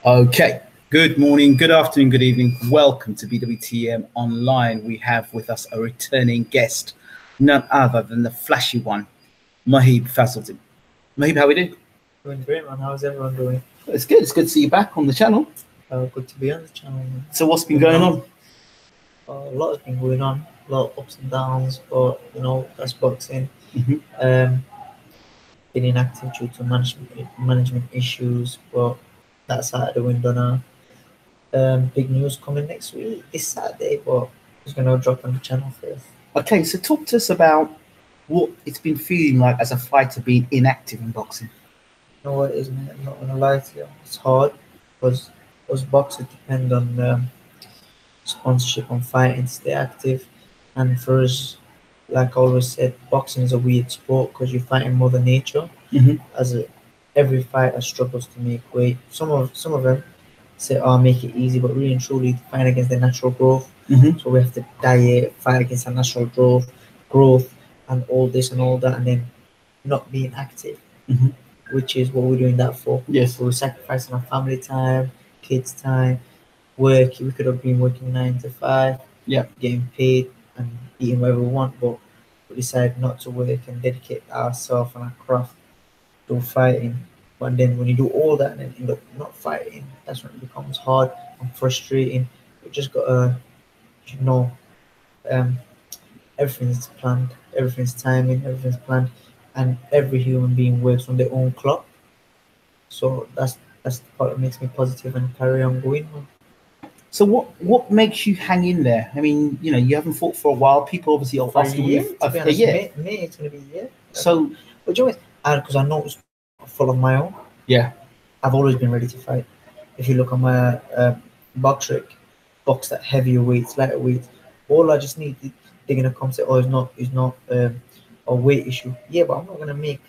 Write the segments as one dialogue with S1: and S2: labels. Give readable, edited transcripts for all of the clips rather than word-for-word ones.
S1: Okay, good morning, good afternoon, good evening. Welcome to BWTM Online. We have with us a returning guest, none other than the flashy one, Muheeb Fazeldin. Muheeb, how are we doing?
S2: Doing great, man. How's everyone doing?
S1: It's good. It's good to see you back on the channel.
S2: Good to be on the channel, man.
S1: So what's been going on?
S2: A lot has been going on. A lot of ups and downs, but that's boxing. Been inactive due to management issues, but that's out of the window now. Big news coming next week, this Saturday, but it's gonna drop on the channel first.
S1: Okay, so talk to us about what it's been feeling like as a fighter being inactive in boxing.
S2: You know what it is, man? I'm not gonna lie to you. It's hard because us boxers depend on sponsorship on fighting to stay active, and for us, like I always said, boxing is a weird sport because you're fighting Mother Nature. Every fighter struggles to make weight. Some of them say, "Oh, make it easy," but really and truly, fight against their natural growth. So we have to diet, fight against our natural growth, and all this and all that, and then not being active, which is what we're doing that for.
S1: Yes.
S2: We're sacrificing our family time, kids time, work. We could have been working 9 to 5, getting paid and eating whatever we want, but we decided not to work and dedicate ourselves and our craft to fighting. But then when you do all that and then end up not fighting, that's when it becomes hard and frustrating. We just gotta, you know, um, everything's planned, everything's timing, everything's planned, and every human being works on their own clock. So that's the part that makes me positive and carry on going.
S1: So what makes you hang in there? I mean, you haven't fought for a while. People obviously are asking you
S2: for a year. May it's gonna be a year.
S1: So,
S2: but you know, because I know it's full of my own.
S1: Yeah,
S2: I've always been ready to fight. If you look at my box rec, box that heavier weights, lighter weights, all I just need, they're gonna come say, "Oh, it's not a weight issue." Yeah, but I'm not gonna make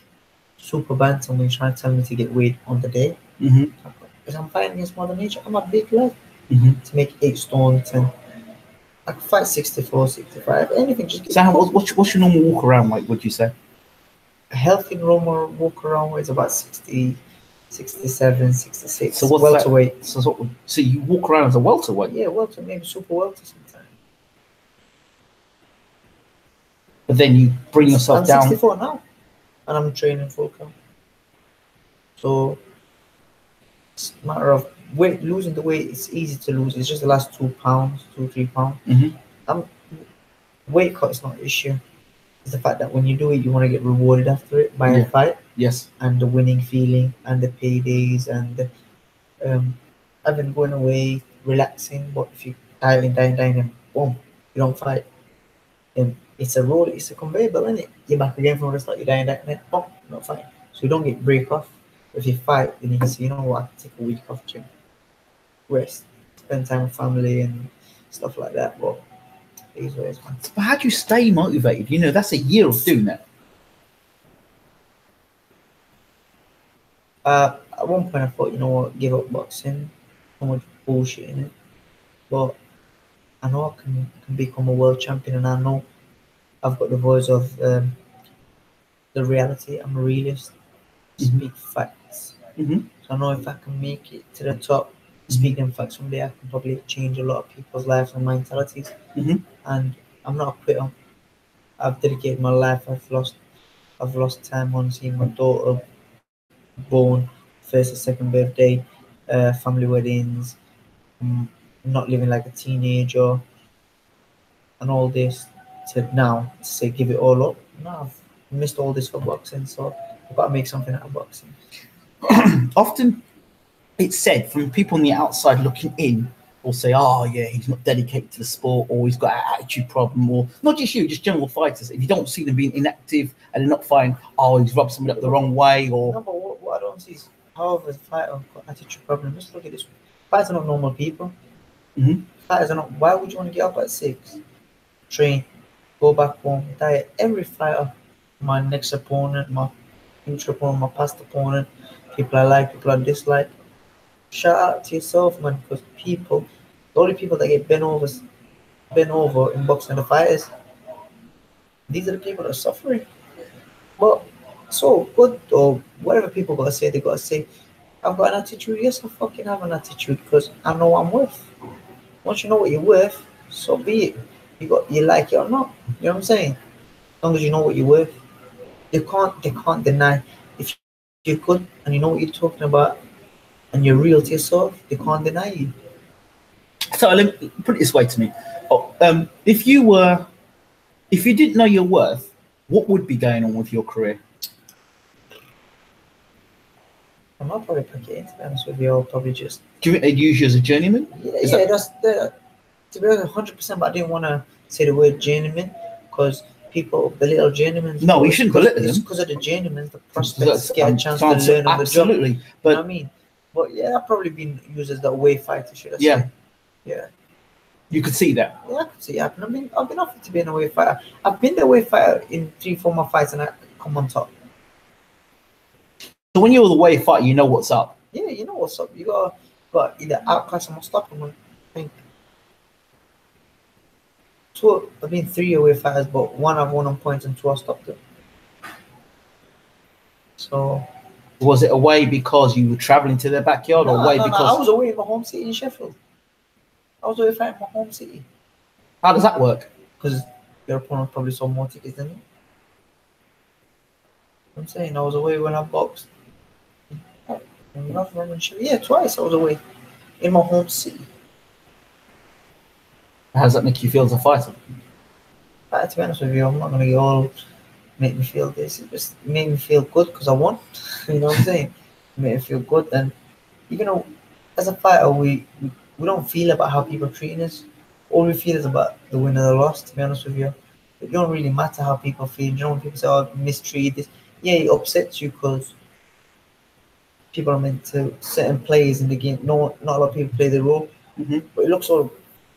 S2: super bantam when you're trying to tell me to get weight on the day. Because I'm fighting against Mother Nature. I'm a big lad. To make 8 stone, 10. I can fight 64, 65, anything. Just
S1: so what's your normal walk around like, would you say?
S2: A healthy normal walk around is about 60, 67, 66.
S1: So what's
S2: welterweight?
S1: That? So you walk around as a welterweight?
S2: Yeah, welter, maybe super welter sometimes.
S1: But then you bring yourself down.
S2: I'm 64 now, and I'm training full count. So it's a matter of weight, losing the weight. It's easy to lose. It's just the last 2 pounds, 2-3 pounds. Weight cut is not an issue. It's the fact that when you do it, you want to get rewarded after it by a fight.
S1: Yes.
S2: And the winning feeling and the paydays and the, having going away, relaxing. But if you dying, and boom, you don't fight. It's a roll. It's a conveyor belt, isn't it? You're back again from the start. You're dying, and then boom, you don't fight. So you don't get break off. If you fight, then you can say, you know what, I can take a week off, gym, rest, spend time with family and stuff like that. But these ways, man.
S1: But how do you stay motivated? That's a year of doing that.
S2: At one point I thought, you know what, give up boxing, so much bullshit in it. But I know I can become a world champion, and I know I've got the voice of the reality. I'm a realist. Speak facts. So I know if I can make it to the top, speak them facts someday, I can probably change a lot of people's lives and mentalities. And I'm not a quitter. I've dedicated my life. I've lost time on seeing my daughter born, first or second birthday, family weddings, not living like a teenager, and all this to now to say give it all up. No, I've missed all this for boxing, so I've got to make something out of boxing.
S1: Often it's said from people on the outside looking in, will say, "Oh yeah, he's not dedicated to the sport, or he's got an attitude problem," or not just you, just general fighters. If you don't see them being inactive and they're not fighting, "Oh, he's rubbed somebody up the wrong way," or
S2: no, but what I don't see is how the fighter got attitude problem. Just look at this: fighters are not normal people. Fighters are not. Why would you want to get up at 6, train, go back home, diet? Every fighter, my next opponent, my future opponent, my past opponent, people I like, people I dislike. Shout out to yourself, man, because the only people that get bent over in boxing are the fighters. These are the people that are suffering. But so good, or whatever people gotta say, they gotta say. I've got an attitude. Yes, I fucking have an attitude because I know what I'm worth. Once you know what you're worth, so be it. You like it or not. You know what I'm saying? As long as you know what you're worth, they can't deny. If you're good and you know what you're talking about and you're real to yourself, they can't deny you.
S1: So let me put it this way to me. If you didn't know your worth, what would be going on with your career?
S2: I'm not probably pack it in, to be honest with you. I'll probably just
S1: Do you think they'd use you as a journeyman?
S2: yeah, that's the to be honest, 100%. But I didn't want to say the word journeyman because people belittle journeymans.
S1: No, you shouldn't belittle them.
S2: It's because of the journeymans, the prospects get a chance to learn on the job.
S1: Absolutely,
S2: But you know what I mean, but yeah, I've probably been used as the away fighter, should I say? Yeah.
S1: You could see that.
S2: Yeah, I could see it happen. I've been offered to be an away fighter. I've been the away fighter in 3-4 more fights, and I come on top.
S1: So when you're the away fighter, you know what's up.
S2: Yeah, you know what's up. You got either outclass or stop them. I think I've been 3 away fighters, but 1 I've won on points and 2 I stopped them. So
S1: was it away because you were traveling to their backyard, or away because
S2: I was away in my home city in Sheffield? I was away fighting my home city.
S1: How does that work?
S2: Because your opponent probably sold more tickets than me. I'm saying I was away when I boxed. Yeah, twice I was away in my home city.
S1: How does that make you feel as a fighter?
S2: To be honest with you, I'm not gonna get all make me feel this. It just made me feel good because I won. You know what I'm saying? It made me feel good. And you know, as a fighter, we don't feel about how people are treating us. All we feel is about the win or the loss. To be honest with you, it don't really matter how people feel. You know, when people say, "Oh, mistreated this," yeah, it upsets you because people are meant to certain plays in the game. No, not a lot of people play the role, but it looks all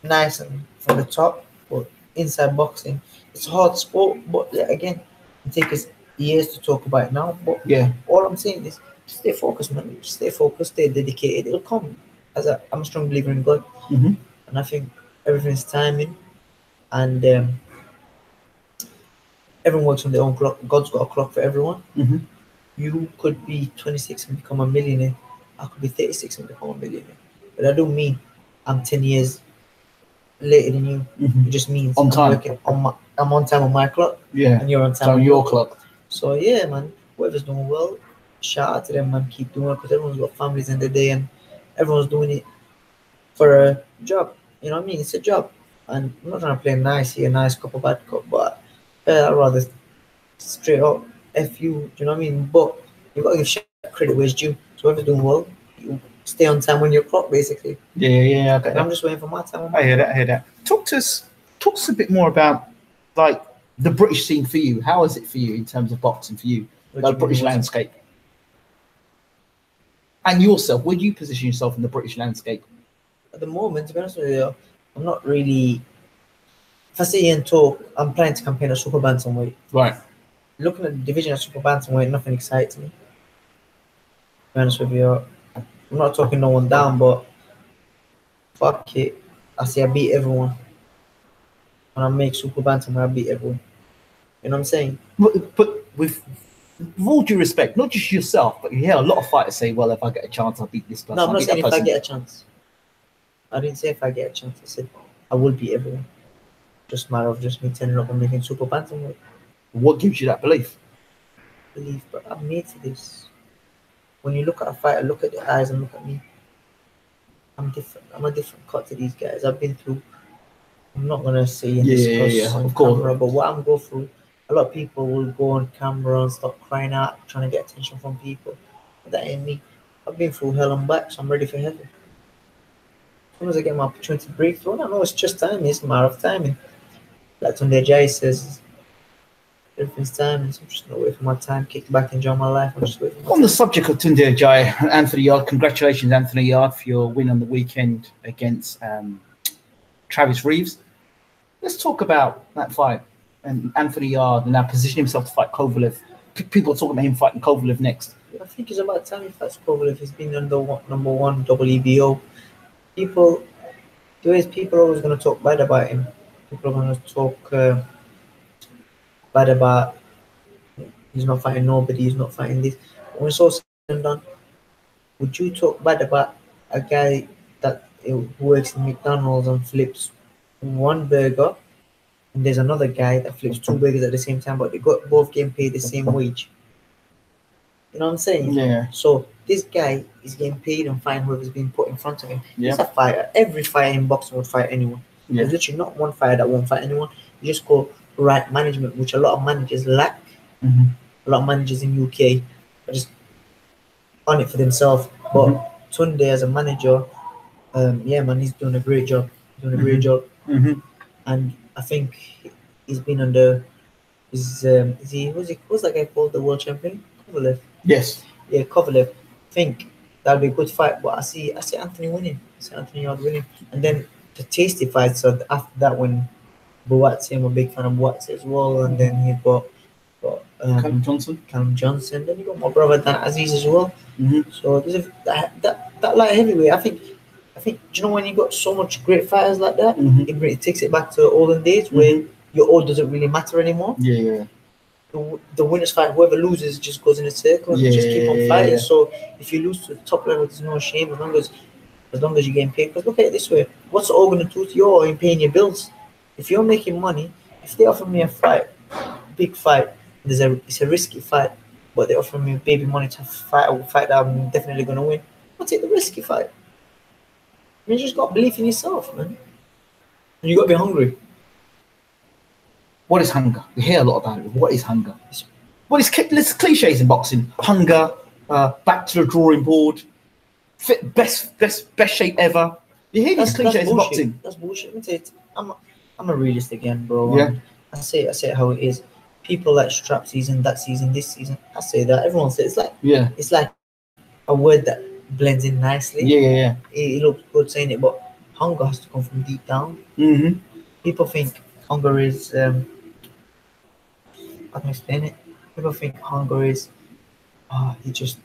S2: nice and from the top. But inside boxing, it's a hard sport. But yeah, again, it takes us years to talk about it now. But
S1: yeah,
S2: all I'm saying is just stay focused, man. Just stay focused, stay dedicated. It'll come. I'm a strong believer in God, and I think everything's timing, and everyone works on their own clock. God's got a clock for everyone. You could be 26 and become a millionaire. I could be 36 and become a millionaire. But that don't mean I'm 10 years later than you. It just means
S1: on time.
S2: I'm on time on my clock.
S1: Yeah.
S2: And you're on time
S1: on your clock.
S2: So yeah, man. Whoever's doing well, shout out to them, man. Keep doing it because everyone's got families in the day and everyone's doing it for a job. You know what I mean? It's a job. And I'm not trying to play nice here, nice cup of bad cup, but I'd rather straight up F you, do you know what I mean? But you got to give credit where it's due. So whoever's doing well, you stay on time on your clock, basically.
S1: Yeah. Okay.
S2: I'm just waiting for my time.
S1: I hear that. Talk to us a bit more about like the British scene for you. How is it for you in terms of boxing for you? The British landscape. And yourself, where do you position yourself in the British landscape?
S2: At the moment, to be honest with you, I'm not really. If I sit here and talk, I'm planning to campaign at super bantamweight.
S1: Right.
S2: Looking at the division at super bantamweight, nothing excites me. To be honest with you, I'm not talking no one down, but fuck it. I say I beat everyone. When I make super bantamweight, I beat everyone. You know what I'm saying?
S1: But with all due respect, not just yourself, but you hear a lot of fighters say, "Well, if I get a chance, I'll beat this person."
S2: No, I'm not saying if I get a chance. I didn't say if I get a chance. I said I will beat everyone. Just a matter of just me turning up and making super bantamweight.
S1: What gives you that belief?
S2: But I'm made for this. When you look at a fighter, look at the eyes and look at me. I'm different. I'm a different cut to these guys. I've been through. I'm not gonna say and discuss on camera, but what I'm going through, a lot of people will go on camera and start crying out, trying to get attention from people. But that ain't me. I've been through hell and back, so I'm ready for heaven. As soon as I get my opportunity to break through, I know it's just timing. It's a matter of timing. Like Tunde Jai says, everything's timing. So I'm just gonna wait for my time, kick back, enjoy my life. I'm just waiting.
S1: On the subject of Tunde Jai, Anthony Yard, congratulations, Anthony Yard, for your win on the weekend against Travis Reeves. Let's talk about that fight and Anthony Yard and now positioning himself to fight Kovalev. People are talking about him fighting Kovalev next.
S2: I think it's about time he fights Kovalev. He's been number one WBO. People are always going to talk bad about him. People are going to talk bad about he's not fighting nobody, he's not fighting this. When it's all said and done, would you talk bad about a guy that who works in McDonald's and flips one burger, and there's another guy that flips two burgers at the same time, but they got both getting paid the same wage? You know what I'm saying?
S1: Yeah.
S2: So this guy is getting paid and fine whoever's being put in front of him.
S1: Yeah.
S2: He's a fighter. Every fighter in boxing would fight anyone.
S1: Yeah.
S2: There's literally not one fighter that won't fight anyone. You just go right management, which a lot of managers lack.
S1: Mm-hmm.
S2: A lot of managers in UK are just on it for themselves. But Tunde as a manager, yeah, man, he's doing a great job. He's doing a great job.
S1: Mm-hmm.
S2: And I think he's been under is he what's that guy called, the world champion? Kovalev.
S1: Yes.
S2: Yeah, Kovalev. I think that'll be a good fight, but I see Anthony winning. I see Anthony Yard winning. And then the tasty fight, so after that when BWTM, I'm a big fan of BWTM as well, and then he got
S1: Callum Johnson.
S2: Then you got my brother Dan Aziz as well.
S1: Mm-hmm.
S2: So there's that light heavyweight. I think. Do you know when you got so much great fighters like that, it takes it back to the olden days where your old doesn't really matter anymore.
S1: Yeah.
S2: The winners fight. Whoever loses just goes in a circle and just keep on fighting.
S1: Yeah.
S2: So if you lose to the top level, there's no shame as long as you're getting paid. Because look at it this way: what's the all going to do to you in paying your bills? If you're making money, if they offer me a fight, big fight, it's a risky fight, but they offer me baby money to fight a fight that I'm definitely going to win, I'll take the risky fight. You just got to believe in yourself, man. And you got to be hungry.
S1: What is hunger? We hear a lot about it. What is hunger? What is cliches in boxing? Hunger, back to the drawing board, fit, best shape ever. You hear these cliches in boxing?
S2: That's bullshit. Let me tell you, I'm a realist again, bro.
S1: Yeah.
S2: I say it how it is. People like strap season, that season, this season. I say that. Everyone says it's like a word that blends in nicely.
S1: Yeah.
S2: It looks good saying it, but hunger has to come from deep down.
S1: Mm-hmm.
S2: People think hunger is I can explain it. People think hunger is you just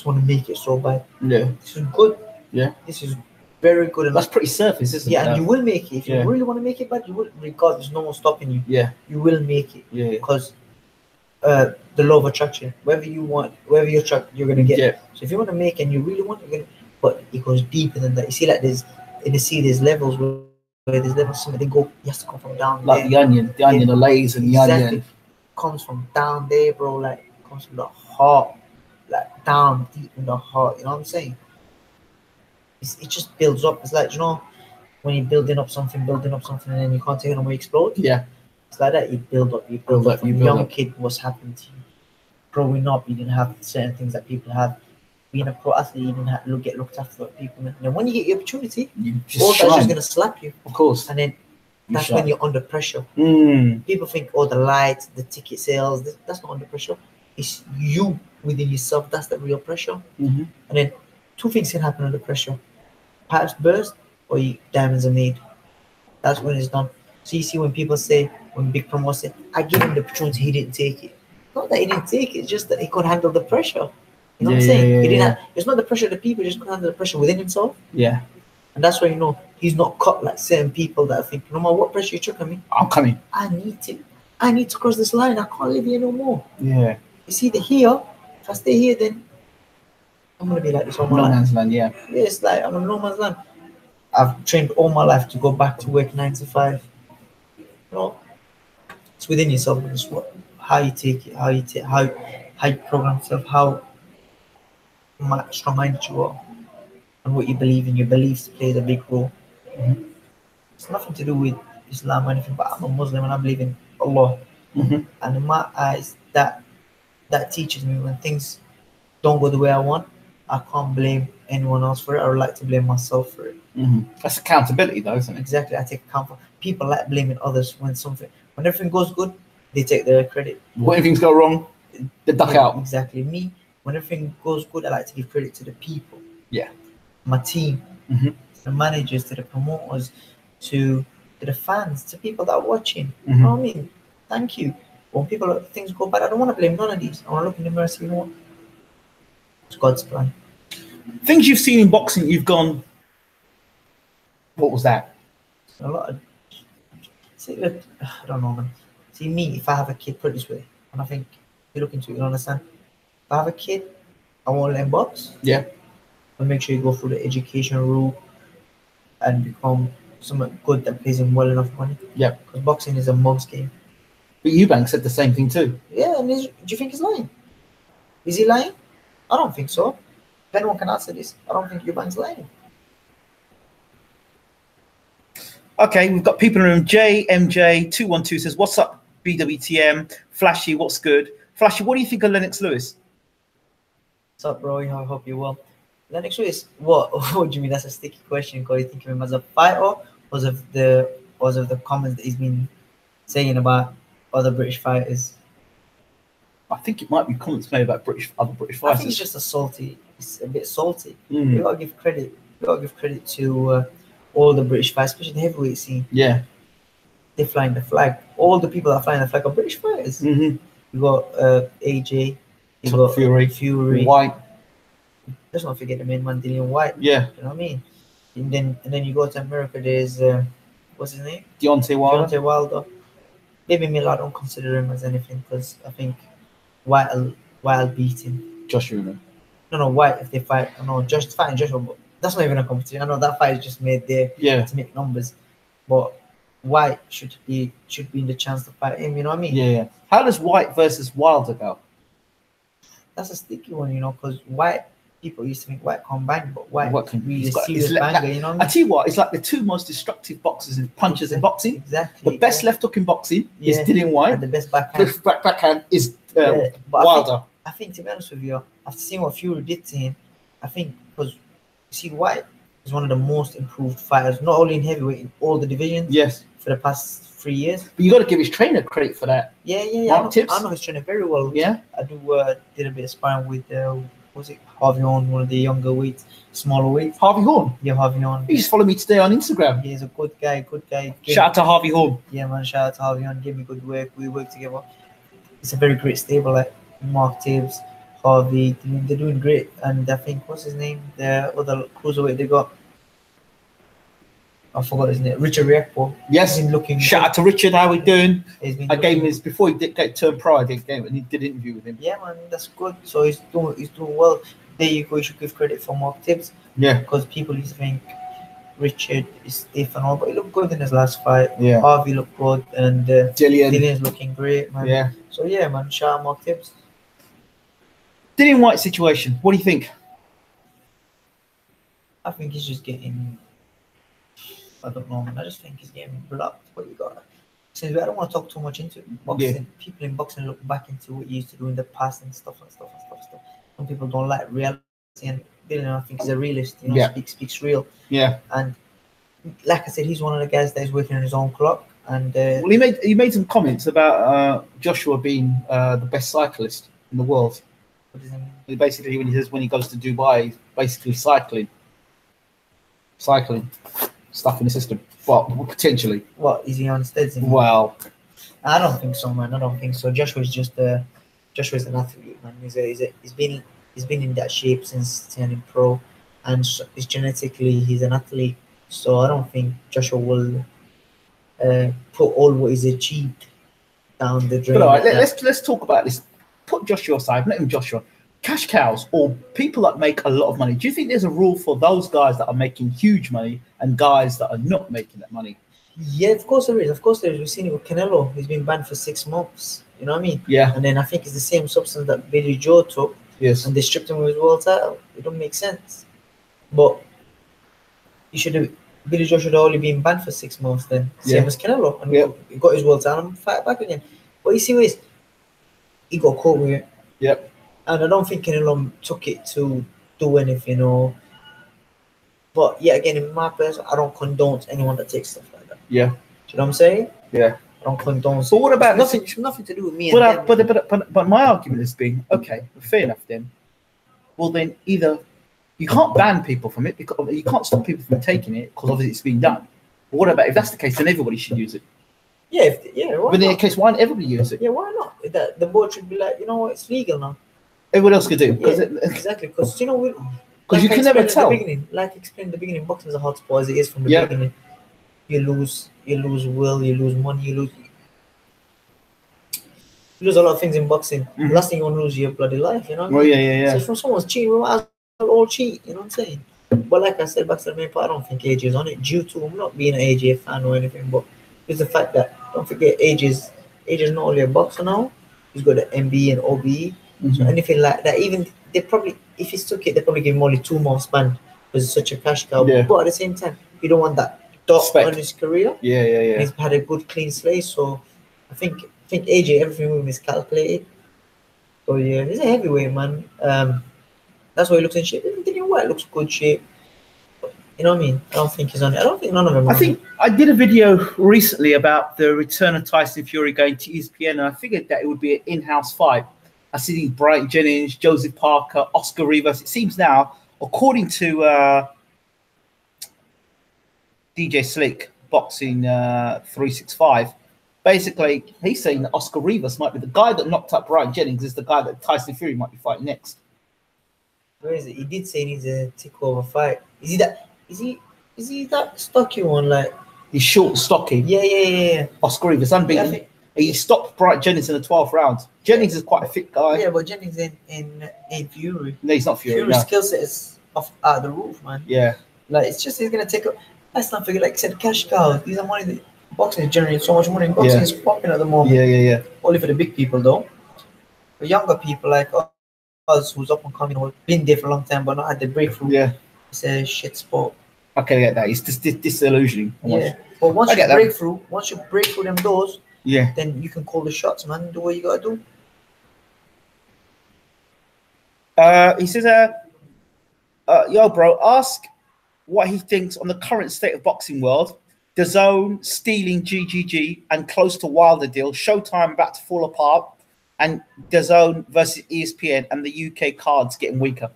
S2: want to make it so bad.
S1: Yeah.
S2: This is good.
S1: Yeah.
S2: This is very good.
S1: That's pretty surface, isn't it?
S2: Yeah, and you will make it. If you really want to make it bad, you will, regardless, no one stopping you.
S1: Yeah.
S2: You will make it.
S1: Yeah.
S2: Because the law of attraction, wherever you attract, you're gonna get.
S1: Yeah.
S2: So if you want to make and you really want, you're gonna. But it goes deeper than that. You see, like there's levels where there's levels. Somebody go, you have to come from down.
S1: Like
S2: there.
S1: the onion, the layers and the onion.
S2: Comes from down there, bro. Like comes from the heart, like down deep in the heart. You know what I'm saying? It just builds up. It's like, you know, when you're building up something, and then you can't take it no more, explode.
S1: Yeah.
S2: It's like that. You build up. From young kid, what's happened to you? Growing up, you didn't have certain things that people have. Being a pro athlete, you didn't have to get looked after by people. And then when you get the opportunity, all that's just gonna slap you.
S1: Of course.
S2: And then that's when you're under pressure. People think, the lights, the ticket sales, that's not under pressure. It's you within yourself. That's the real pressure.
S1: Mm-hmm.
S2: And then two things can happen under pressure: pipes burst or diamonds are made. That's when it's done. So you see when people say, when big promoters say, I gave him the opportunity, he didn't take it. Not that he didn't take it, it's just that he couldn't handle the pressure. You know what I'm saying? He didn't it's not the pressure of the people, he just couldn't handle the pressure within himself.
S1: Yeah.
S2: And that's why, you know, he's not cut like certain people that think, no matter what pressure you chuck at me,
S1: I'm coming.
S2: I need to cross this line. I can't live here no more.
S1: Yeah.
S2: It's either here, if I stay here, then I'm gonna be like this all my life.
S1: No man's land, yeah.
S2: Yeah, it's like I'm in no man's land. I've trained all my life to go back to work 9 to 5. You know, it's within yourself. It's how you take it, how you program yourself, how strong-minded you are, and what you believe in. Your beliefs plays a big role.
S1: Mm-hmm.
S2: It's nothing to do with Islam or anything, but I'm a Muslim and I believe in Allah.
S1: Mm-hmm.
S2: And in my eyes, that teaches me when things don't go the way I want, I can't blame anyone else for it. I would like to blame myself for it.
S1: Mm-hmm. That's accountability, though, isn't it?
S2: Exactly. I take account for people like blaming others when everything goes good, they take the credit.
S1: When things go wrong, they duck out.
S2: Exactly. Me, when everything goes good, I like to give credit to the people.
S1: Yeah.
S2: My team,
S1: mm-hmm.
S2: to the managers, to the promoters, to the fans, to people that are watching.
S1: Mm-hmm.
S2: You know what I mean? Thank you. When things go bad, I don't want to blame none of these. I want to look in the mirror and say, you know what? It's God's plan.
S1: Things you've seen in boxing, you've gone, what was that?
S2: A lot of, see, look, I don't know, man. See, me, if I have a kid, put it this way, and I think if you look into it, you'll understand. If I have a kid, I won't let him box.
S1: Yeah.
S2: but make sure you go through the education route and become someone good that pays him well enough money.
S1: Yeah.
S2: Because boxing is a mug's game.
S1: But Eubank said the same thing too.
S2: Yeah, and do you think he's lying? Is he lying? I don't think so. If anyone can answer this, I don't think Eubank's lying.
S1: Okay, we've got people in the room. JMJ212 says, "What's up, BWTM? Flashy, what's good? Flashy, what do you think of Lennox Lewis?"
S2: What's up, bro? I hope you're well. Lennox Lewis, what? What do you mean? That's a sticky question. Because you think of him as a fighter, because of the comments that he's been saying about other British fighters.
S1: I think it might be comments made about other British
S2: I
S1: fighters.
S2: think it's just it's a bit salty.
S1: Mm.
S2: You gotta give credit. You gotta give credit to all the British fighters, especially the heavyweight scene.
S1: Yeah.
S2: They're flying the flag. All the people that are flying the flag are British fighters.
S1: Mm-hmm.
S2: You got AJ, you got Fury,
S1: White.
S2: Let's not forget the main man, Dillian White.
S1: Yeah.
S2: You know what I mean? And then you go to America. There's what's his name?
S1: Deontay
S2: Wilder. Maybe Miller, I don't consider him as anything because I think White'll beat him.
S1: Joshua.
S2: No, White if they fight. No, just fighting Joshua. But that's not even a competition. I know that fight is just made there to make numbers, but White should be in the chance to fight him. You know what I mean?
S1: Yeah. How does White versus Wilder go?
S2: That's a sticky one, you know, because White. People used to think White can't bang, but White can really serious banger, you know what I mean?
S1: I tell you what, it's like the two most destructive boxers and punchers in boxing.
S2: Exactly.
S1: The best left hook in boxing is Dillian White.
S2: And the best backhand.
S1: The backhand is Wilder.
S2: I think, to be honest with you, after seeing what Fury did to him, I think because you see, White is one of the most improved fighters, not only in heavyweight, in all the divisions.
S1: Yes.
S2: For the past 3 years.
S1: But you got to give his trainer credit for that.
S2: Yeah. I know his trainer very well.
S1: Yeah.
S2: I do did a bit of sparring with was it Harvey Horn, one of the younger weights, smaller weights.
S1: Harvey Horn?
S2: Yeah, Harvey Horn.
S1: He just followed me today on Instagram.
S2: Yeah, he's a good guy.
S1: Shout out to Harvey Horn.
S2: Yeah, man, shout out to Harvey Horn. Give me good work. We work together. It's a very great stable, like Mark Tibbs, Harvey. They're doing great. And I think, what's his name? The other cruiserweight they got. I forgot his name. Richard Riekpo.
S1: Yes.
S2: He's been looking
S1: Shout out to Richard. How we doing?
S2: I
S1: gave him his before he did turn pro. I did game and he did an interview with him.
S2: Yeah, man, that's good. So he's doing well. There you go. You should give credit for Mark Tibbs.
S1: Yeah.
S2: Because people used to think Richard is stiff and all, but he looked good in his last fight.
S1: Yeah.
S2: Harvey looked good, and Dillian's looking great, man.
S1: Yeah.
S2: So yeah, man. Shout out Mark Tibbs.
S1: Dillian White situation. What do you think?
S2: I think he's just getting. I don't know, man. I just think he's getting blocked. What you got? Since I don't want to talk too much into boxing. Yeah. People in boxing look back into what you used to do in the past and stuff. Some people don't like reality, and Dillian, I think, is a realist. You know, speaks real.
S1: Yeah.
S2: And like I said, he's one of the guys that is working on his own clock. And
S1: well, he made some comments about Joshua being the best cyclist in the world.
S2: What does that mean?
S1: Basically, when he goes to Dubai, he's basically cycling stuff in the system. Well, potentially.
S2: What is he on steroids?
S1: Well,
S2: I don't think so, man. I don't think so. Joshua's an athlete, man. He's been in that shape since turning pro, and he's an athlete. So I don't think Joshua will put all what he's achieved down the drain.
S1: But all right, let's talk about this. Put Joshua aside. Not even Joshua. Cash cows or people that make a lot of money. Do you think there's a rule for those guys that are making huge money and guys that are not making that money?
S2: Yeah, of course there is. We've seen it with Canelo. He's been banned for 6 months. You know what I mean?
S1: Yeah.
S2: And then I think it's the same substance that Billy Joe took.
S1: Yes.
S2: And they stripped him of his world title. It don't make sense. But Billy Joe should have only been banned for 6 months then. Same as Canelo. And he got his world title and fight back again. But you see what he got caught with it.
S1: Yep.
S2: And I don't think Canelo took it to do anything but yeah, again, in my person, I don't condone anyone that takes stuff like that.
S1: Yeah.
S2: Do you know what I'm saying?
S1: Yeah.
S2: I don't condone.
S1: But what about
S2: nothing to do with me?
S1: But my argument has been, okay, fair enough then. Well then, either you can't ban people from it because you can't stop people from taking it because obviously it's been done. But what about if that's the case, then everybody should use it?
S2: Yeah,
S1: but in that case, why don't everybody use it?
S2: Yeah, why not? The board should be like, you know what, it's legal now.
S1: Everyone else could do.
S2: Exactly, because you know,
S1: because you can never tell.
S2: Like explained in the beginning, boxing is a hot sport as it is from the beginning. You lose will, you lose money, you lose a lot of things in boxing. Mm-hmm. The last thing you want to lose is your bloody life, you know?
S1: Well, yeah.
S2: So from someone's cheating, all cheat. You know what I'm saying? But like I said, back to the main part, I don't think AJ is on it due to him not being an AJ fan or anything, but it's the fact that don't forget AJ's not only a boxer now, he's got the MB and OBE. So anything like that, even they probably if he's took it, they probably give him only 2 months ban because it's such a cash cow.
S1: Yeah.
S2: But at the same time, you don't want that dot
S1: Spec.
S2: on his career.
S1: Yeah.
S2: And he's had a good clean slate, so I think AJ everything with him is calculated. So yeah, he's a heavyweight man. That's why he looks in shape. Even Dillian White looks good shape. You know what I mean? I don't think he's on it. I don't think none of them are.
S1: I think I did a video recently about the return of Tyson Fury going to ESPN, and I figured that it would be an in-house fight. I see Brian Jennings, Joseph Parker, Oscar Rivas. It seems now, according to DJ Slick Boxing 365, basically he's saying that Oscar Rivas might be the guy that knocked up Brian Jennings is the guy that Tyson Fury might be fighting next.
S2: Where is it? He did say he needs a takeover fight. Is he that? Is he that stocky one? Like
S1: he's short, stocky.
S2: Yeah.
S1: Oscar Rivas unbeaten. Yeah, he stopped Brian Jennings in the 12th round. Jennings is quite a fit guy.
S2: Yeah, but Jennings in Fury.
S1: No, he's not Fury.
S2: Fury's skill set is off out of the roof, man.
S1: Yeah.
S2: Like it's just he's gonna take up. Let's not forget, like I said, cash cows. These are money that boxing is generating so much money. Boxing is popping at the moment.
S1: Yeah.
S2: Only for the big people though. For younger people like us who's up and coming or been there for a long time but not had the breakthrough.
S1: Yeah.
S2: It's a shit sport.
S1: Okay, I get that. It's just disillusioning. Almost.
S2: Yeah. But once you break through them doors,
S1: yeah,
S2: then you can call the shots, man. Do what you gotta do.
S1: He says, yo, bro, ask what he thinks on the current state of boxing world. DAZN stealing GGG and close to Wilder deal. Showtime about to fall apart. And DAZN versus ESPN and the UK cards getting weaker.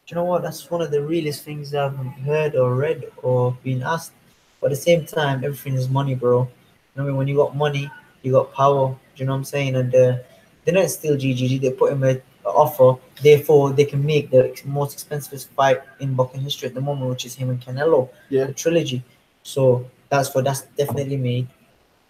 S2: Do you know what? That's one of the realest things I've heard or read or been asked. But at the same time, everything is money, bro. You know what I mean? When you got money, you got power. Do you know what I'm saying? And they don't steal GGG. They put him an offer. Therefore, they can make the most expensive fight in boxing history at the moment, which is him and Canelo.
S1: Yeah.
S2: The trilogy. So that's definitely made.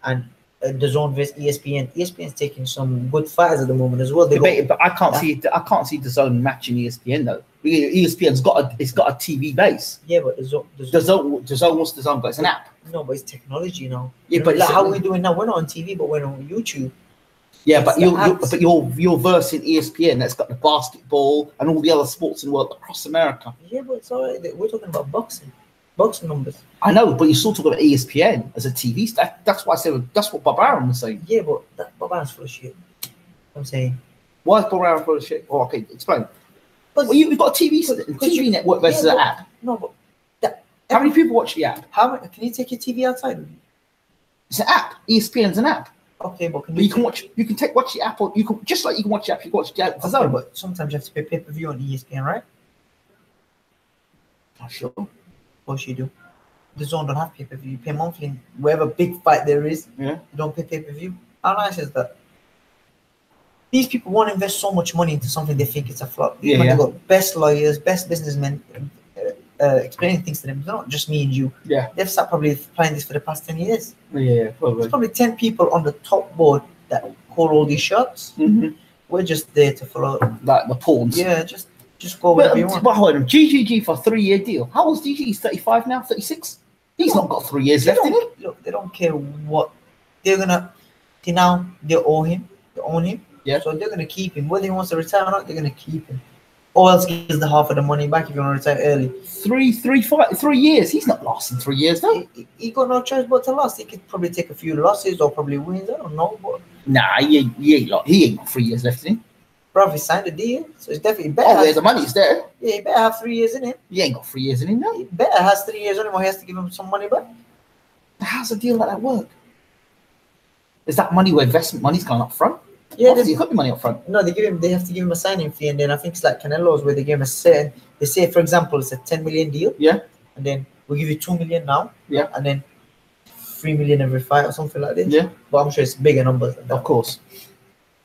S2: And DAZN versus ESPN. ESPN's taking some good fighters at the moment as well.
S1: But I can't see DAZN matching ESPN though. ESPN's got a TV base.
S2: Yeah, but DAZN
S1: what's DAZN got? It's an app.
S2: No, but it's technology now.
S1: Yeah, but
S2: like how we're doing now, we're not on TV, but we're on YouTube.
S1: Yeah, but you're versing ESPN that's got the basketball and all the other sports in the world across America.
S2: Yeah, but it's all right. We're talking about boxing numbers.
S1: I know, but you're still talking about ESPN as a TV. That's why I said that's what Bob Aaron was saying.
S2: Yeah, but Bob Aaron's full of shit. I'm saying.
S1: Why is Bob Aaron full of shit? Oh, okay, explain. Well, you've got a TV network versus an app.
S2: No, but
S1: how many people watch the app?
S2: Can you take your TV outside?
S1: It's an app. ESPN's an app.
S2: Okay, but
S1: you can watch the app, or you can just like you can watch the app. You can watch the app.
S2: Okay, but sometimes you have to pay pay-per-view on ESPN, right?
S1: Not sure.
S2: Of course you do. DAZN don't have pay-per-view. You pay monthly. Wherever big fight there is, you don't pay pay-per-view. How nice is that? These people want to invest so much money into something they think it's a flop. They've got best lawyers, best businessmen explaining things to them. It's not just me and you.
S1: Yeah.
S2: They've started probably planning this for the past 10 years.
S1: Yeah, probably.
S2: There's probably 10 people on the top board that call all these shots.
S1: Mm-hmm.
S2: We're just there to follow.
S1: Like the pawns.
S2: Yeah, just go wherever you want.
S1: But hold on, GGG for a 3-year deal. How old's GGG? He's 35 now, 36? He's not got 3 years left in him.
S2: Look, they don't care what they're gonna. They own him. They own him.
S1: Yeah.
S2: So they're gonna keep him. Whether he wants to retire or not, they're gonna keep him. Or else gives the half of the money back if you want to retire early.
S1: 3 years. He's not lasting 3 years though.
S2: He got no choice but to last. He could probably take a few losses or probably wins. I don't know. But
S1: nah, he ain't got 3 years left in him.
S2: Bro, he signed a deal, so it's definitely better.
S1: Oh, yeah, the money's there.
S2: Yeah, he better have 3 years in him.
S1: He ain't got 3 years in him now.
S2: He better has 3 years on him, or he has to give him some money back.
S1: How's a deal like that work? Is that money where investment money's going up front?
S2: Yeah,
S1: there could be money up front.
S2: No, they have to give him a signing fee, and then I think it's like Canelo's where they give him a certain. They say, for example, it's a 10 million deal.
S1: Yeah.
S2: And then we'll give you 2 million now.
S1: Yeah.
S2: And then 3 million every fight or something like this.
S1: Yeah.
S2: But I'm sure it's bigger numbers than that.
S1: Of course.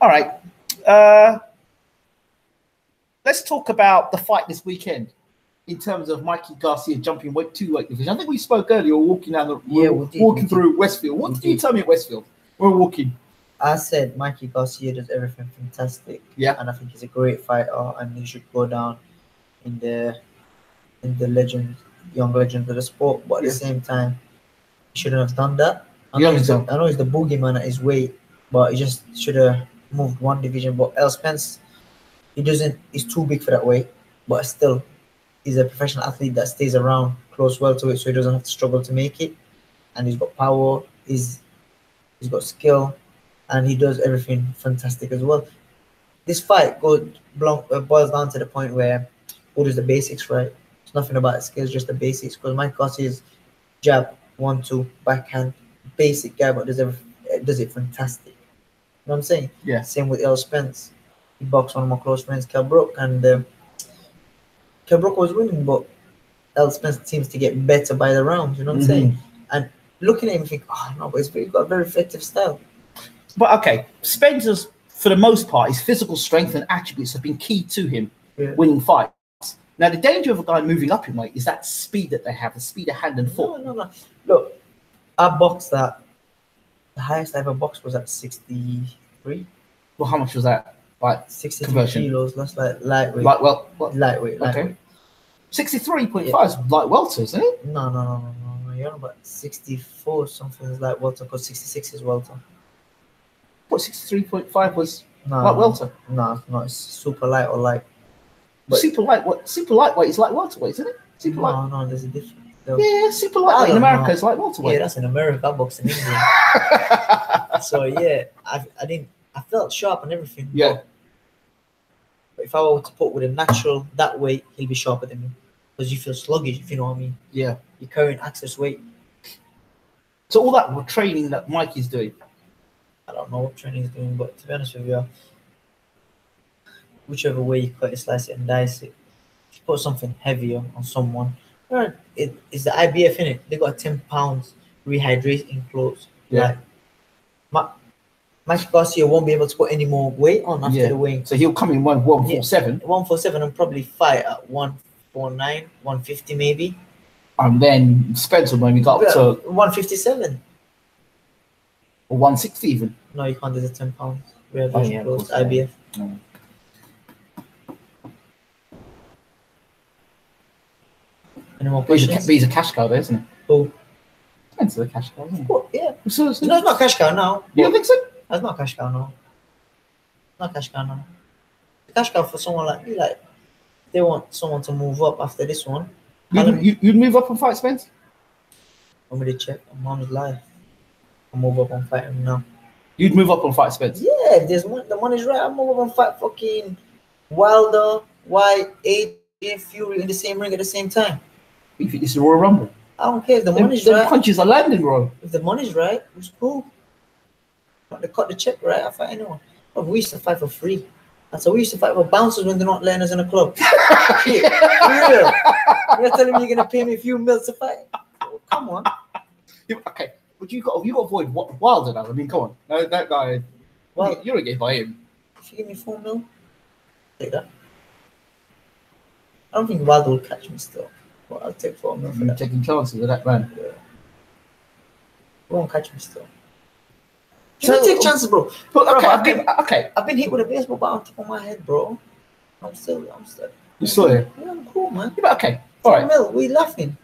S1: All right. Let's talk about the fight this weekend in terms of Mikey Garcia jumping weight division. I think we spoke earlier. We were walking down through Westfield. What did you tell me at Westfield? We were walking.
S2: I said Mikey Garcia does everything fantastic.
S1: Yeah.
S2: And I think he's a great fighter and he should go down in the young legend of the sport. But at the same time, he shouldn't have done that. I know he's the boogeyman at his weight, but he just should have moved one division. But Errol Spence, he's too big for that weight, but still, he's a professional athlete that stays around close welterweight, so he doesn't have to struggle to make it. And he's got power, he's got skill, and he does everything fantastic as well. This fight boils down to the point where all is the basics, right? It's nothing about the skills, just the basics. Because Mike Garcia's jab, 1-2, backhand, basic guy, but does it fantastic. You know what I'm saying?
S1: Yeah.
S2: Same with Errol Spence. He boxed one of my close friends, Kell Brook, and Kell Brook was winning, but Errol Spence seems to get better by the rounds. You know what I'm saying? And looking at him, you think, oh no, but he's got a very effective style. But
S1: okay, Spencer's, for the most part, his physical strength and attributes have been key to him winning fights. Now, the danger of a guy moving up in weight is that speed that they have, the speed of hand and foot.
S2: No. Look, I boxed that. The highest I ever boxed was at 63.
S1: Well, how much was that? Like
S2: 63 kilos. That's like lightweight. Lightweight.
S1: Okay. 63.5 is like welter, isn't it?
S2: No. You're about 64 something is like welter, because 66 is welter.
S1: What, 63.5 was like welter?
S2: No, it's super light or light.
S1: But super lightweight is like welterweight, isn't it?
S2: No, there's a difference.
S1: Yeah, super lightweight in America is like welterweight.
S2: Yeah, that's in America. I boxed in England. So yeah, I felt sharp and everything.
S1: Yeah.
S2: But if I were to put with a natural that weight, he'll be sharper than me. Because you feel sluggish, if you know what I mean.
S1: Yeah.
S2: You're carrying excess weight.
S1: So all that training that Mike is doing,
S2: I don't know what training he's doing, but to be honest with you, whichever way you cut it, slice it, and dice it, if you put something heavier on someone, it's the IBF in it. They got 10 pounds rehydrating clothes.
S1: Yeah.
S2: Like, Mike Garcia won't be able to put any more weight on after the weighing.
S1: So he'll come in 147.
S2: 147 and probably fight at 149, 150 maybe.
S1: And then Spencer maybe got up to
S2: 157.
S1: Or 160 even.
S2: No, you can't do the 10 pounds. IBF.
S1: No.
S2: Any more questions?
S1: He's a cash cow, isn't it?
S2: Who?
S1: Spencer's a cash cow, isn't he?
S2: What? Yeah.
S1: So,
S2: no, it's not cash cow now.
S1: You don't think so?
S2: That's not cash cow now. Not cash cow now. Cash cow for someone like me, like they want someone to move up after this one.
S1: You'd move up and fight Spence?
S2: I'm gonna check on mom's life. I'll move up and fight him now.
S1: You'd move up and fight Spence?
S2: Yeah, if the money's right, I'll move up and fight fucking Wilder, White, AJ, Fury in the same ring at the same time.
S1: You think this is a Royal Rumble?
S2: I don't care if the money's right.
S1: The punches are landing, bro.
S2: If the money's right, it's cool. They cut the check right, I fight anyone. But we used to fight for free. And so we used to fight for bouncers when they're not letting us in a club. For real. You're telling me you're gonna pay me a few mils to fight? Oh, come on.
S1: Okay, but you got to avoid Wilder now. I mean, come on, that guy. Well, you're gonna get by him.
S2: If you give me 4 mil, take that. I don't think Wilder will catch me still. But I'll take 4 mil for that.
S1: Taking chances with that man.
S2: Yeah. He won't catch me still. So take chances, bro.
S1: But
S2: okay, I've been hit with a baseball bat on top of my head, bro. I'm still.
S1: You still here?
S2: Yeah, I'm cool, man.
S1: Yeah, but okay, all right.
S2: Mil, we laughing.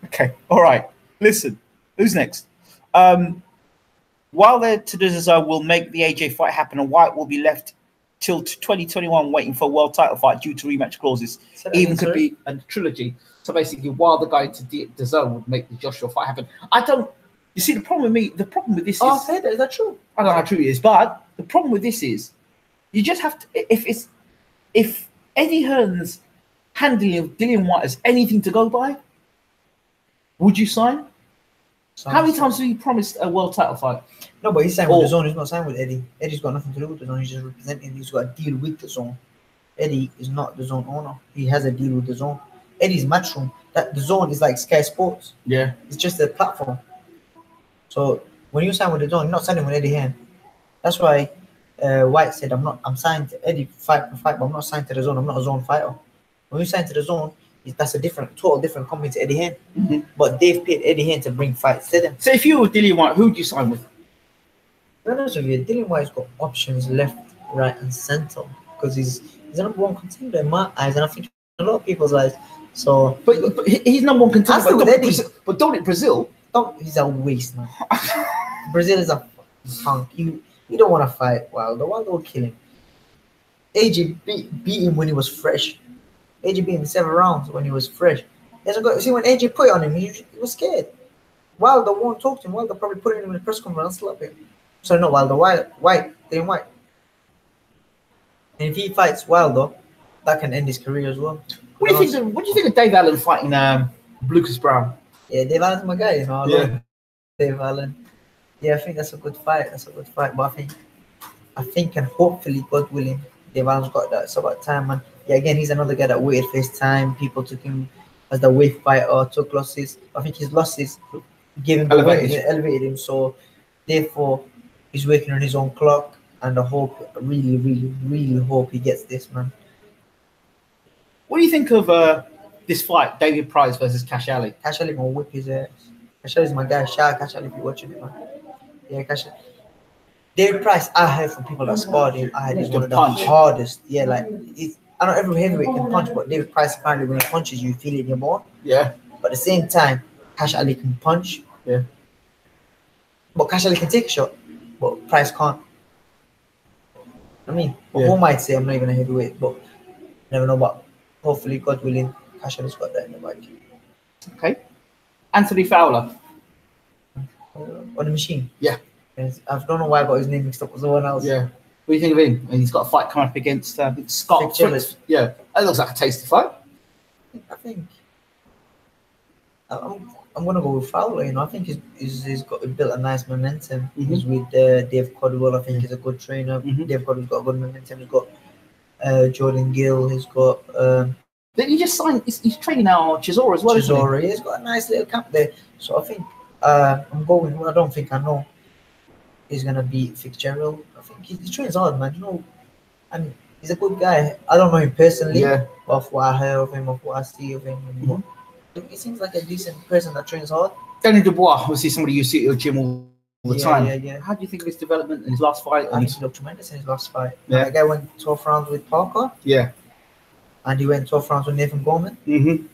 S1: Okay, all right. Listen, who's next? Wilder to DAZN will make the AJ fight happen, and White will be left till 2021 waiting for a world title fight due to rematch clauses. Even could be a trilogy. So basically, Wilder going to DAZN would make the Joshua fight happen. You see, the problem with this is...
S2: I said that. Is that true?
S1: I don't know how true it is, but the problem with this is you just have to... If Eddie Hearn's handling of Dillian White has anything to go by, would you sign? How many times have you promised a world title fight?
S2: No, but he's signed with DAZN. He's not signed with Eddie. Eddie's got nothing to do with DAZN. He's just representing. He's got a deal with DAZN. Eddie is not the DAZN owner. He has a deal with DAZN. Eddie's Matchroom. That DAZN is like Sky Sports.
S1: Yeah.
S2: It's just a platform. So when you sign with DAZN, you're not signing with Eddie Hearn. That's why White said, I'm signed to Eddie fight for fight, but I'm not signed to DAZN. I'm not a zone fighter. When you sign to DAZN, that's a total different company to Eddie Hearn.
S1: Mm-hmm.
S2: But they've paid Eddie Hearn to bring fights to them.
S1: So if you were Dillian White, who would you sign with?
S2: To be honest with you, Dillian White's got options left, right, and center because he's the number one contender in my eyes, and I think a lot of people's eyes. So,
S1: but he's number one contender.
S2: Still with Eddie.
S1: But Dominic Brazil,
S2: he's a waste, man. Brazil is a punk. You don't want to fight Wilder. Wilder will kill him. AJ beat him when he was fresh. AJ beat him 7 rounds when he was fresh. See, when AJ put it on him, he was scared. Wilder won't talk to him. Wilder probably put him in the press conference and slap him. So no, Wilder, White. And if he fights Wilder, that can end his career as well.
S1: What do you think of Dave Allen fighting Lucas Brown?
S2: Yeah, Dave Allen's my guy. I love Dave Allen. Yeah, I think that's a good fight. But I think, and hopefully, God willing, Dave Allen's got that. It's about time, man. Yeah, again, he's another guy that waited for his time. People took him as the wave fighter, took losses. I think his losses gave him elevated him. So therefore, he's working on his own clock, and I really, really, really hope he gets this, man.
S1: What do you think of this fight, David Price versus Cash Ali?
S2: Cash Ali gonna whip his ass. Cash Ali's my guy. Shout out Cash Ali if you're watching it, man. Yeah, Cash Ali. David Price, I heard from people that sparred him, he's one of the hardest. Yeah, like I know every heavyweight can punch, but David Price apparently when he punches you feel it in your bone. Yeah. But at the same time, Cash Ali can punch.
S1: Yeah.
S2: But Cash Ali can take a shot, but Price can't. Who might say I'm not even a heavyweight, but never know. But hopefully, God willing, Cash Ali's got that in the bag.
S1: Okay. Anthony Fowler.
S2: On the machine.
S1: Yeah.
S2: I don't know why I got his name mixed up with someone else.
S1: Yeah. What do you think of him? And he's got a fight coming up against Scott. Yeah. That looks like a tasty fight.
S2: I think I'm gonna go with Fowler. I think he's built a nice momentum. Mm-hmm. He's with Dave Caldwell. I think he's a good trainer. Mm-hmm. Dave Caldwell's got a good momentum. He's got Jordan Gill. He's got.
S1: Then he just signed. He's training now Chisora as well.
S2: Chisora. He's got a nice little camp there. So I think I'm going. I don't think I know. He's gonna beat Fitzgerald. I think he trains hard, man. And he's a good guy. I don't know him personally, but of what I heard of him, of what I see of him, he seems like a decent person that trains hard.
S1: Danny Dubois, obviously somebody you see at your gym all the time. Yeah. How do you think of his development in his last fight?
S2: I think he looked tremendous in his last fight. Yeah. That guy went 12 rounds with Parker.
S1: Yeah.
S2: And he went 12 rounds with Nathan Gorman.
S1: Mm-hmm.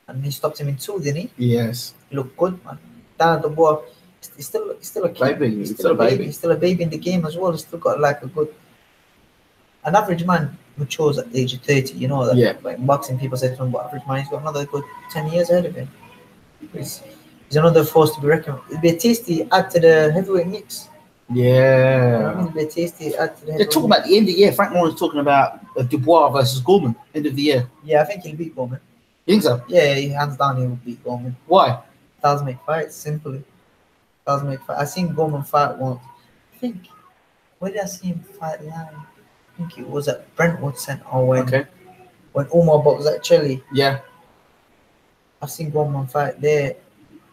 S2: And he stopped him in 2, didn't he?
S1: Yes.
S2: He looked good, man. Danny Dubois. He's still a kid.
S1: Baby. He's still a baby.
S2: He's still a baby in the game as well. He's still got like an average man matures at the age of 30. You know that.
S1: Yeah.
S2: Like boxing, people say to him, but average man, he's got another good 10 years ahead of him. He's another force to be reckoned with. It'd be a tasty add to the heavyweight mix.
S1: Yeah.
S2: It'd be a tasty add to the heavyweight.
S1: They're talking about the end of the year. Frank Warren's talking about Dubois versus Gorman end of the year.
S2: Yeah, I think he'll beat Gorman.
S1: You think so?
S2: Yeah, hands down he will beat Gorman.
S1: Why?
S2: Styles make fights, simply. I seen Gorman fight once. I think, where did I see him fight live? I think it was at Brentwood Centre when Omar boxed at Chile.
S1: Yeah.
S2: I've seen Gorman fight there,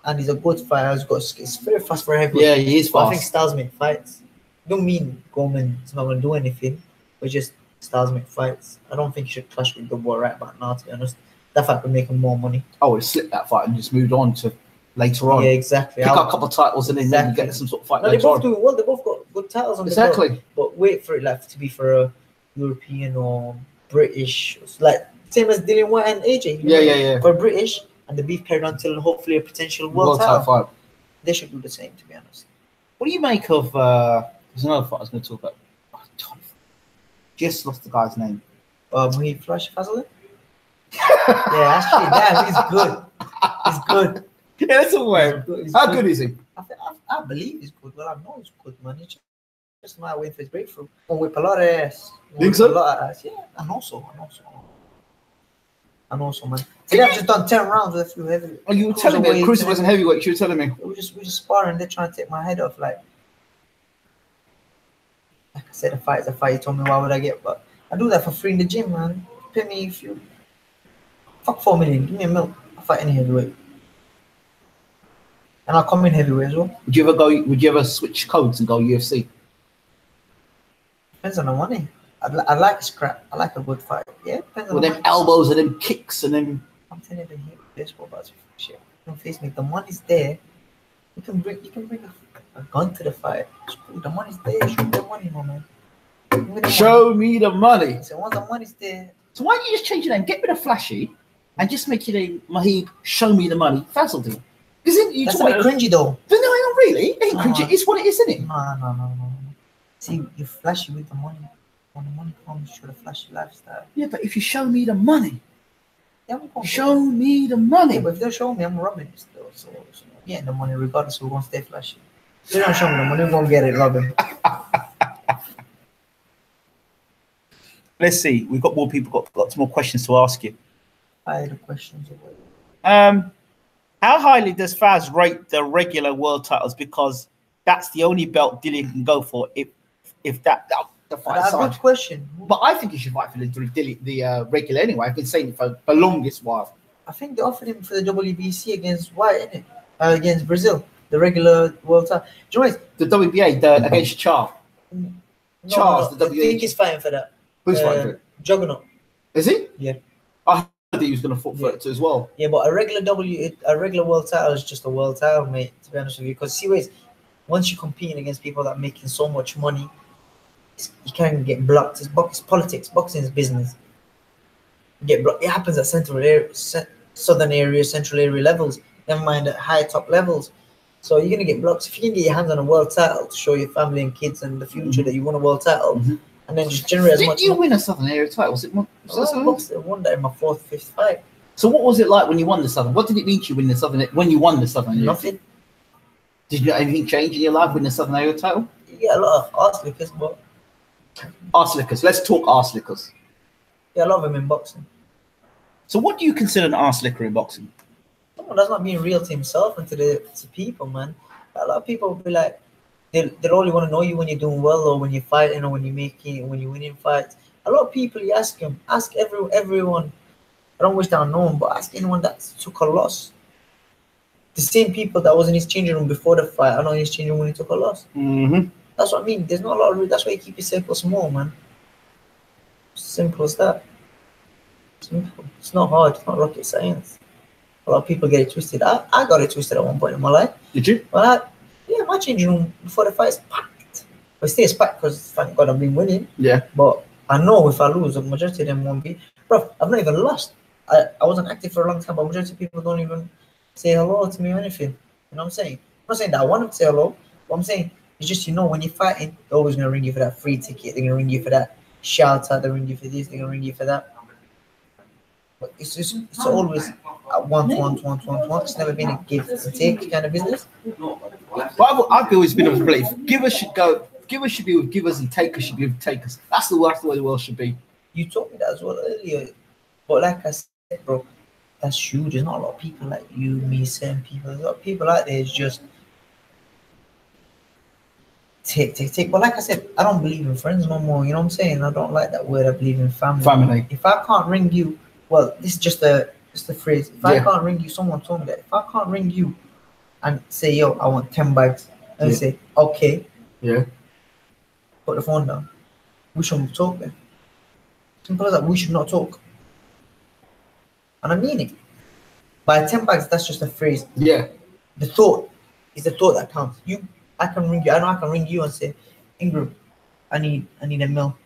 S2: and he's a good fighter. It's very fast for a heavyweight.
S1: Yeah, he is fast.
S2: I think Styles make fights. Don't mean Gorman is not going to do anything, but just Styles make fights. I don't think he should clash with Dubois right about now, to be honest. That fight would make him more money.
S1: I would have slipped that fight and just moved on to later on.
S2: Yeah, exactly.
S1: Pick up a couple of titles and then get some sort of fight.
S2: No, they both do well. They both got good titles on the belt. But wait for it to be for a European or British, like same as Dillian White and AJ.
S1: Yeah.
S2: For British, and the beef carried on until hopefully a potential world title fight. They should do the same, to be honest.
S1: What do you make of? There's another fight I was going to talk about. Just lost the guy's name.
S2: Muheeb Fazeldin. Yeah, actually, damn, he's good. He's good.
S1: Yeah, that's a way. How good is he?
S2: I believe he's good. Well, I know he's good, man. He's just my way for his breakthrough. Gonna whip a lot of ass.
S1: Think so?
S2: A lot of ass. Yeah, I know so, man. Today I've just done 10 rounds with a few heavyweights.
S1: Oh, you were telling me cruiserweights and heavyweights. You were telling me.
S2: We're just sparring. They're trying to take my head off. Like I said, a fight is a fight. You told me why would I get, but I do that for free in the gym, man. Pay me if you fuck 4 million. Give me a mil. I'll fight any heavyweight. And I'll come in heavyweight as well.
S1: Would you ever switch codes and go UFC?
S2: Depends on the money. I like a scrap. I like a good fight. Yeah, depends on
S1: with them elbows and them kicks and them.
S2: I'm telling you, baseball about shit. Don't face me. The money's there. You can bring a gun to the fight. The money's there. Show me the money, my man.
S1: Show me the money.
S2: So once the money's there,
S1: So why don't you just change your name, get rid of Flashy, and just make your name Muheeb Show Me the Money Fazeldin? Because
S2: That's a bit cringy though.
S1: But no, not really. It ain't cringy. It's what it is, isn't it?
S2: No. See, you're flashy with the money. When the money comes, show the flashy lifestyle.
S1: Yeah, but if you show me the money,
S2: yeah,
S1: show me the money.
S2: Yeah, but if they show me, I'm robbing it still. So yeah, the money regardless, we're gonna stay flashy. If they don't show me the money, we're gonna get it robbing.
S1: Let's see. We've got more people. Got some more questions to ask you.
S2: Fire the questions away.
S1: How highly does Faz rate the regular world titles? Because that's the only belt Dillian can go for. If that the fight
S2: That's a good question.
S1: But I think he should fight for the regular anyway. I've been saying it for the longest while. I
S2: think they offered him for the WBC against White, innit? Against Brazil, the regular world title. Do you know what?
S1: The WBA against Charles. Charles, the WBA.
S2: I think he's fighting for that.
S1: Who's fighting for it?
S2: Juggernaut.
S1: Is he?
S2: Yeah.
S1: I heard he was going to fight for it as well.
S2: Yeah, but a regular world title is just a world title, mate. To be honest with you, because see, once you're competing against people that are making so much money, you can't get blocked. It's politics. Boxing is business. You get blocked. It happens at southern area, central area levels. Never mind at high top levels. So you're gonna get blocked. If you can get your hands on a world title to show your family and kids and the future that you won a world title, and then just generate as much.
S1: Did you win a southern area title? Was it one?
S2: I won that in my 4th, 5th fight.
S1: So what was it like when you won the southern? What did it mean to you when you won the southern area?
S2: Nothing.
S1: Did anything change in your life with the southern area title?
S2: You get a lot of arse lickers, but
S1: arse lickers. Let's talk arse lickers.
S2: Yeah, a lot of them in boxing.
S1: So what do you consider an arse licker in boxing?
S2: Someone that's not being real to himself and to people, man. A lot of people will be like, they'll only want to know you when you're doing well or when you're fighting or when you're winning fights. A lot of people, you ask everyone. I don't wish down no one, but ask anyone that took a loss. The same people that was in his changing room before the fight are not in his changing room when he took a loss. That's what I mean. There's not a lot of. That's why you keep your circle small, man. Simple as that. Simple. It's not hard. It's not rocket science. A lot of people get it twisted. I got it twisted at one point in my life.
S1: Did you?
S2: But my changing room before the fight is packed. But it stays packed because thank God I've been winning.
S1: Yeah.
S2: But I know if I lose, the majority of them won't be. Bro, I've not even lost. I wasn't active for a long time, but majority of people don't even say hello to me or anything. You know what I'm saying? I'm not saying that I want them to say hello. What I'm saying is just, when you're fighting, they're always going to ring you for that free ticket. They're going to ring you for that shout out. They're ring you for this. They're going to ring you for that. But it's always a one. It's never been a give and take kind of business.
S1: But I've always been of the belief, givers should be with givers and takers should be with takers. That's the way the world should be.
S2: You told me that as well earlier. But like I said, bro, that's huge. There's not a lot of people like you, me, certain people. There's a lot of people out there. It's just take. But like I said, I don't believe in friends no more. You know what I'm saying? I don't like that word. I believe in family. If I can't ring you, well, this is just a phrase. If I can't ring you, someone told me that. If I can't ring you and say, yo, I want 10 bags, and say, okay.
S1: Yeah.
S2: Put the phone down. We shouldn't talk then. Simple as that. We should not talk. And I mean it. By 10 bags, that's just a phrase.
S1: Yeah.
S2: The thought is the thought that counts. I can ring you. I know I can ring you and say, Ingram, I need a meal.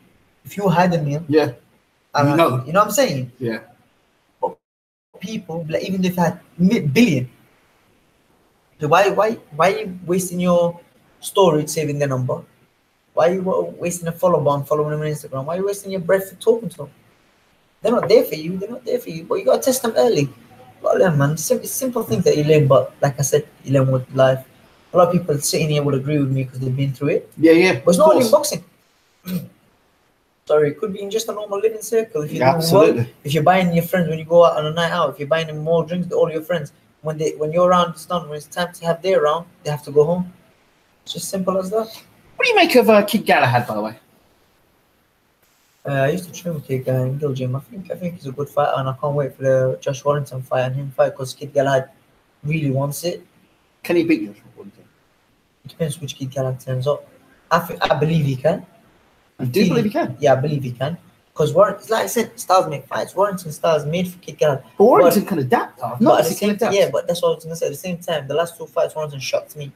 S2: If you had a meal,
S1: yeah.
S2: You know what I'm saying?
S1: Yeah.
S2: But people, like, even if I had billion, so why are you wasting your storage saving their number? Why are you wasting a follow on following them on Instagram? Why are you wasting your breath for talking to them? They're not there for you. But you gotta test them early. A lot of them, man. Simple things that you learn. But like I said, you learn with life. A lot of people sitting here would agree with me because they've been through it.
S1: Yeah.
S2: But it's not only in boxing. Sorry, it could be in just a normal living circle. If you're
S1: absolutely.
S2: If you're buying your friends when you go out on a night out, if you're buying them more drinks to all your friends, when you're around, it's done. When it's time to have their round, they have to go home. It's just simple as that.
S1: What do you make of Kid Galahad, by the way?
S2: I used to train with Kid Galahad in Gill Gym. I think he's a good fighter, and I can't wait for the Josh Warrington fight and him fight because Kid Galahad really wants it.
S1: Can he beat Josh Warrington?
S2: It depends which Kid Galahad turns up. I believe he can.
S1: You do believe he can?
S2: Yeah, I believe he can. Because Warrington, like I said, styles make fights. Warrington styles made for Kid Galahad.
S1: But Warrington can adapt.
S2: Yeah, but that's what I was going to say. At the same time, the last 2 fights, Warrington shocked me.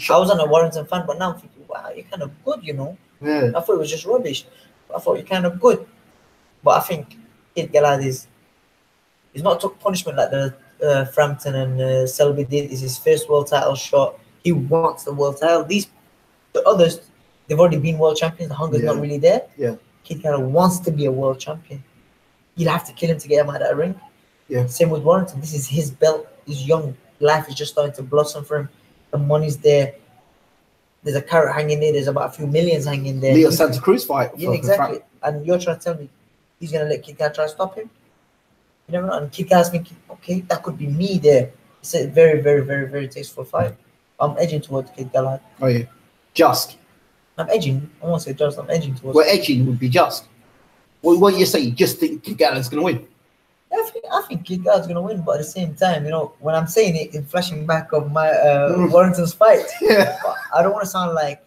S2: I wasn't a Warrington fan, but now I'm thinking, wow, you're kind of good,
S1: Yeah.
S2: I thought it was just rubbish. I thought you're kind of good. But I think Kid Galad is he's not took punishment like the Frampton and Selby did. It's his first world title shot. He wants the world title. The others, they've already been world champions. The hunger's not really there.
S1: Yeah.
S2: Kid Galad wants to be a world champion. You'll have to kill him to get him out of that ring.
S1: Yeah.
S2: Same with Warrington. This is his belt. He's young. Life is just starting to blossom for him. The money's there. There's a carrot hanging there. There's about a few millions hanging there.
S1: Leo Santa Cruz fight.
S2: Yeah, exactly. And you're trying to tell me he's going to let Kid Galad try to stop him? You never know. And Kid Galad's thinking, okay, that could be me there. It's a very, very, very, very tasteful fight. I'm edging towards Kid Galad.
S1: Oh, yeah. Just.
S2: I'm edging. I won't say just. I'm edging towards.
S1: Well, edging would be just. What you say? You just think Kid Galad's going to win?
S2: I think Kid Galad's going to win, but at the same time, you know, when I'm saying it, it's flashing back of my Warrington's fight.
S1: Yeah.
S2: But I don't want to sound like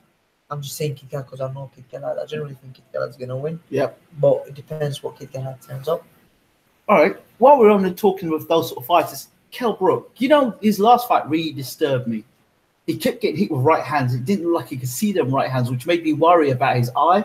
S2: I'm just saying Kid Galad because I know Kid Galad. I generally think Kid Galad's going to win.
S1: Yep.
S2: But it depends what Kid Galad turns up.
S1: All right. While we're on the talking with those sort of fighters, Kell Brook, you know, his last fight really disturbed me. He kept getting hit with right hands. It didn't look like he could see them right hands, which made me worry about his eye.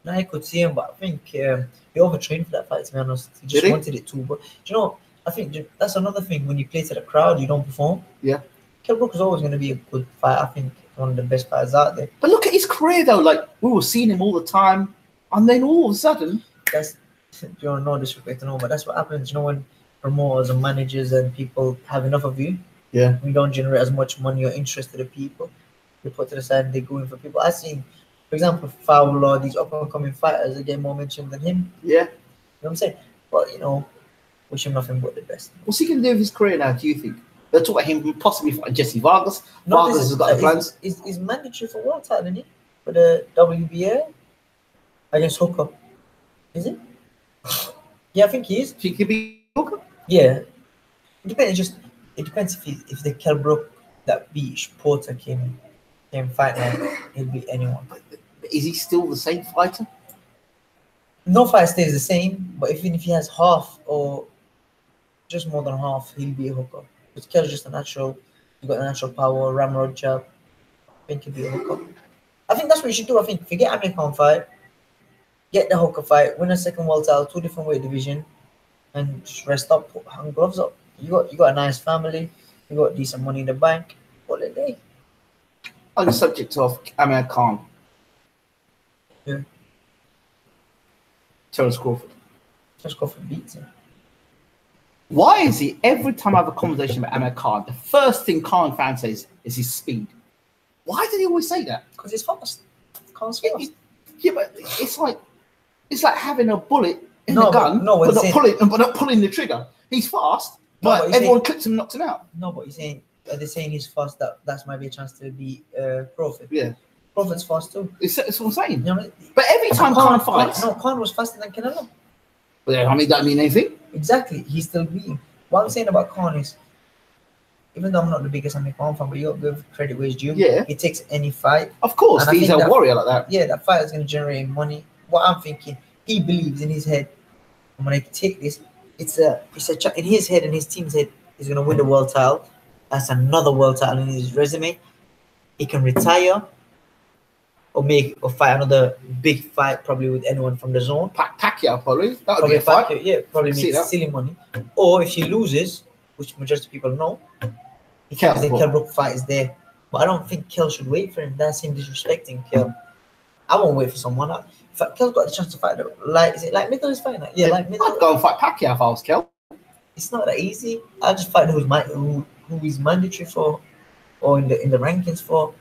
S2: No, I could see him, but I think he overtrained for that fight, to be honest. He just wanted it too. But, you know, I think that's another thing. When you play to the crowd, you don't perform.
S1: Yeah.
S2: Kell Brook is always going to be a good fight. I think one of the best fighters out there.
S1: But look at his career, though. Like, we were seeing him all the time. And then all of a sudden...
S2: That's, you know, no disrespect to no, but that's what happens, you know, when promoters and managers and people have enough of you.
S1: Yeah.
S2: We don't generate as much money or interest to the people. They put to the side and they go in for people. I've seen, for example, Fowler, these up-and-coming fighters, they get more mention than him.
S1: Yeah.
S2: You know what I'm saying? But, you know, wish him nothing but the best.
S1: What's he going to do with his career now, do you think? They'll talk about him possibly fighting Jesse Vargas. Vargas has got the plans.
S2: He's mandatory for world title, isn't he? For the WBA against Hooker. Is it? Yeah, I think he is.
S1: He could be Hooker?
S2: Yeah. It depends if the Kell Brook that beat Porter came fight now, he'll beat anyone.
S1: Is he still the same fighter?
S2: No fight stays the same, but even if he has half or just more than half, he'll be a Hooker. Because Kell's just a natural. He's got a natural power, ramrod jab. I think he'll be a Hooker. I think that's what you should do. I think forget Amir Khan fight, get the Hooker fight, win a second world title, 2 different weight division, and just rest up, hang gloves up. You got a nice family, you got decent money in the bank. What a day.
S1: On the subject of Amir Khan.
S2: Yeah.
S1: Terence Crawford.
S2: Terence Crawford beats him.
S1: Why is he, every time I have a conversation about Amir Khan, the first thing Khan fans says is his speed? Why do they always say that?
S2: Because he's fast. Khan's fast.
S1: Yeah, but it's like having a bullet in a gun, but not pulling the trigger. He's fast, but everyone clicks him and knocks him out.
S2: No, but they're saying he's fast. That's might be a chance to beat Crawford.
S1: Yeah,
S2: Crawford's fast too.
S1: That's what I'm saying.
S2: You know,
S1: but every time Khan fights,
S2: Khan was faster than Canelo.
S1: But I mean, that mean anything?
S2: Exactly, he's still beating. What I'm saying about Khan is, even though I'm not the biggest Amir Khan fan, but you got to give credit where it's due.
S1: Yeah,
S2: he takes any fight.
S1: Of course, he's a warrior like that.
S2: Yeah, that fight is going to generate money. What I'm thinking, he believes in his head. I'm going to take this. It's a in his head and his team's head. He's going to win the world title. That's another world title in his resume. He can retire or fight another big fight, probably with anyone from the zone.
S1: Pacquiao, probably. That would be a fight.
S2: Pacquiao, yeah, probably make silly money. Or if he loses, which majority of people know, the Kell Brook fight is there. But I don't think Kell should wait for him. That's him disrespecting Kell. I won't wait for someone. In fact, Kell's got the chance to fight. Is it like Middle is fighting? Yeah, like Middle.
S1: I'd go and fight Pacquiao if I was Kell.
S2: It's not that easy. I'll just fight who he's mandatory for, or in the rankings for.